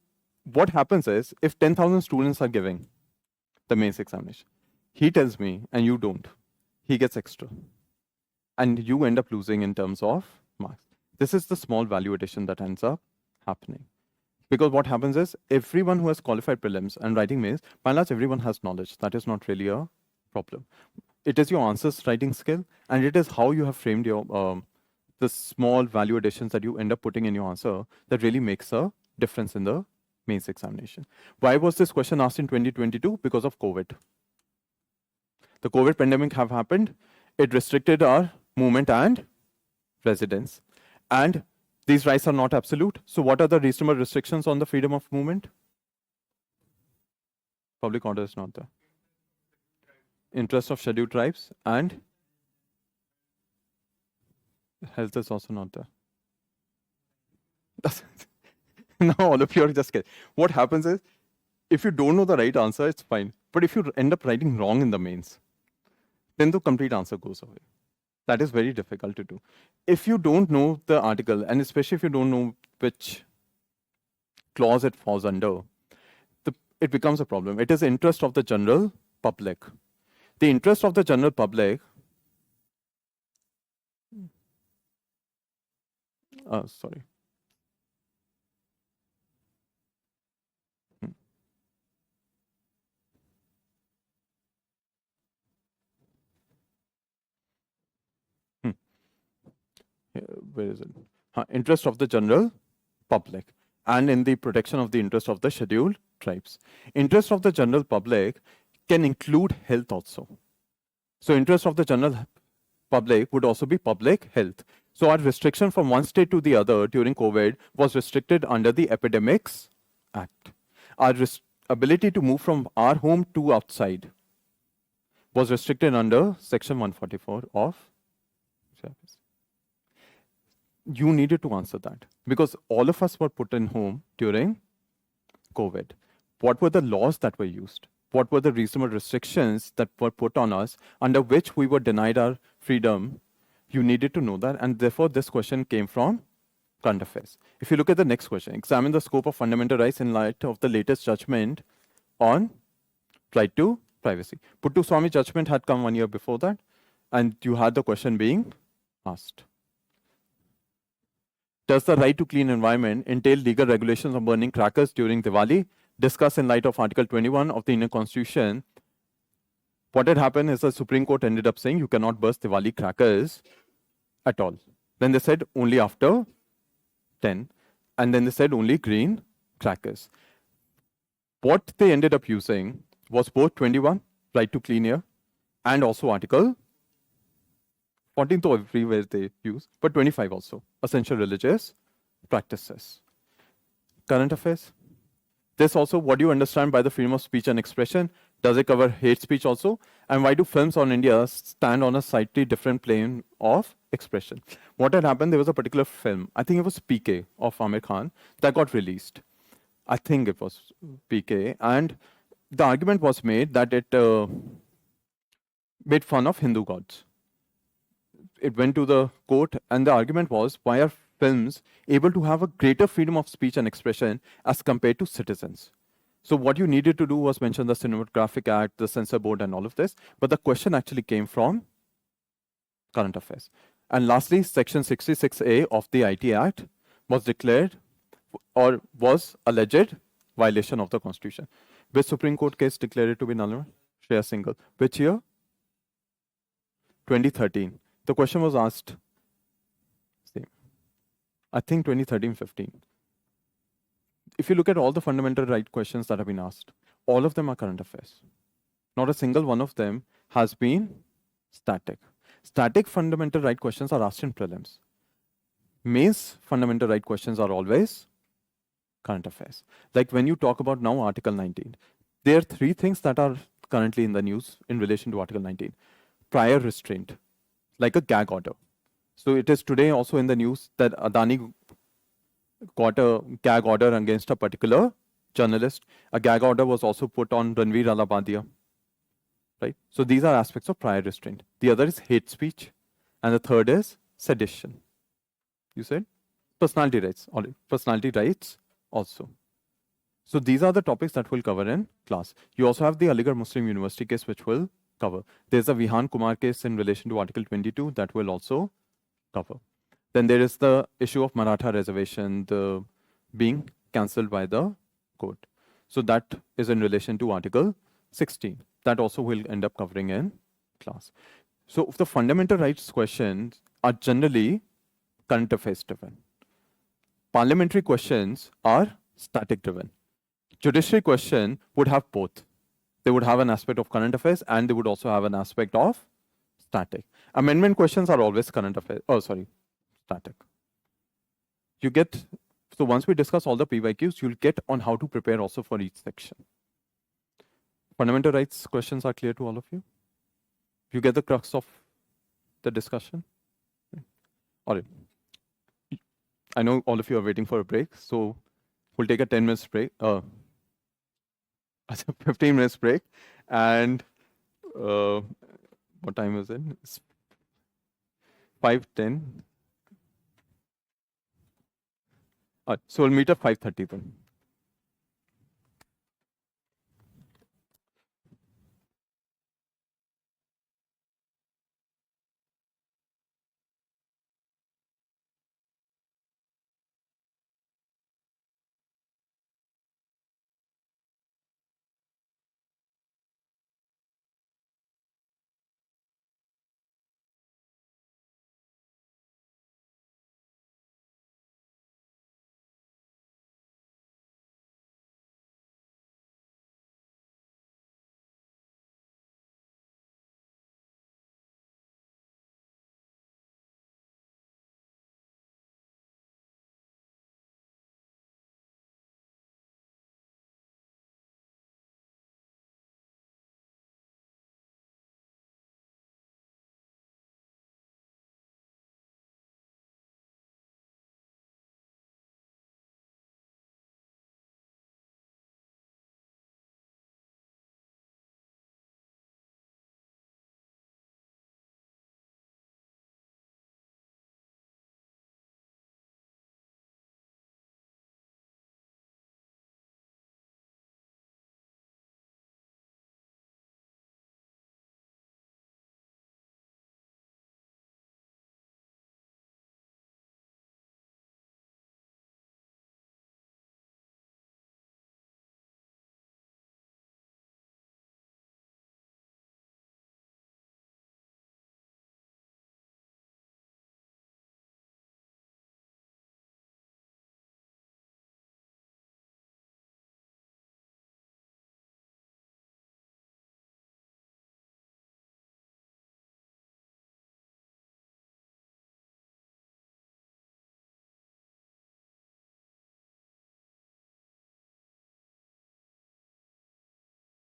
what happens is, if 10,000 students are giving the mains examination, he tells me and you don't, he gets extra. And you end up losing in terms of marks. This is the small value addition that ends up happening. Because what happens is, everyone who has qualified prelims and writing mains, by and large, everyone has knowledge. That is not really a problem. It is your answers writing skill, and it is how you have framed your the small value additions that you end up putting in your answer that really makes a difference in the mains examination. Why was this question asked in 2022? Because of COVID. The COVID pandemic have happened. It restricted our movement and residence. And these rights are not absolute. So what are the reasonable restrictions on the freedom of movement? Public order is not there. Interest of scheduled tribes and health is also not there. Now all of you are just kidding. What happens is, if you don't know the right answer, it's fine. But if you end up writing wrong in the mains, then the complete answer goes away. That is very difficult to do. If you don't know the article, and especially if you don't know which clause it falls under, it becomes a problem. It is interest of the general public. The interest of the general public, sorry. Where is it? Interest of the general public and in the protection of the interest of the scheduled tribes. Interest of the general public can include health also. So interest of the general public would also be public health. So our restriction from one state to the other during COVID was restricted under the Epidemics Act. Our ability to move from our home to outside was restricted under Section 144 of service. You needed to answer that because all of us were put in home during COVID. What were the laws that were used? What were the reasonable restrictions that were put on us under which we were denied our freedom? You needed to know that, and therefore this question came from current affairs. If you look at the next question, examine the scope of fundamental rights in light of the latest judgment on right to privacy. Puttu Swami judgment had come 1 year before that, and you had the question being asked. Does the right to clean environment entail legal regulations on burning crackers during Diwali? Discussed in light of Article 21 of the Indian Constitution. What had happened is the Supreme Court ended up saying you cannot burst Diwali crackers at all. Then they said only after 10, and then they said only green crackers. What they ended up using was both 21, right to clean air, and also Article 14 to everywhere they use, but 25 also, essential religious practices. Current affairs. This also, what do you understand by the freedom of speech and expression? Does it cover hate speech also? And why do films on India stand on a slightly different plane of expression? What had happened, there was a particular film, I think it was PK of Amir Khan, that got released. I think it was PK. And the argument was made that it made fun of Hindu gods. It went to the court, and the argument was, why are films able to have a greater freedom of speech and expression as compared to citizens? So what you needed to do was mention the Cinematographic Act, the Censor Board, and all of this. But the question actually came from current affairs. And lastly, Section 66A of the IT Act was declared or was alleged violation of the Constitution. Which Supreme Court case declared it to be null? Shreya Singhal. Which year? 2013. The question was asked, same. I think 2013-15. If you look at all the fundamental right questions that have been asked, all of them are current affairs. Not a single one of them has been static. Static fundamental right questions are asked in prelims. Mains fundamental right questions are always current affairs. Like when you talk about now Article 19, there are three things that are currently in the news in relation to Article 19. Prior restraint, like a gag order. So it is today also in the news that Adani got a gag order against a particular journalist. A gag order was also put on Ranveer Alabadia. Right? So these are aspects of prior restraint. The other is hate speech. And the third is sedition. You said? Personality rights. Personality rights also. So these are the topics that we'll cover in class. You also have the Aligarh Muslim University case, which will cover. There's a Vihan Kumar case in relation to Article 22 that will also cover. Then there is the issue of Maratha reservation being cancelled by the court. So that is in relation to Article 16. That also will end up covering in class. So the fundamental rights questions are generally current affairs driven. Parliamentary questions are static driven. Judiciary question would have both. They would have an aspect of current affairs and they would also have an aspect of static. Amendment questions are always current affairs. Static. You get, so once we discuss all the PYQs, you'll get on how to prepare also for each section. Fundamental rights questions are clear to all of you? You get the crux of the discussion? All right. I know all of you are waiting for a break, so we'll take a 10 minutes break. 15 minutes break. And what time is it? It's 5:10. So we'll meet at 5:30 then.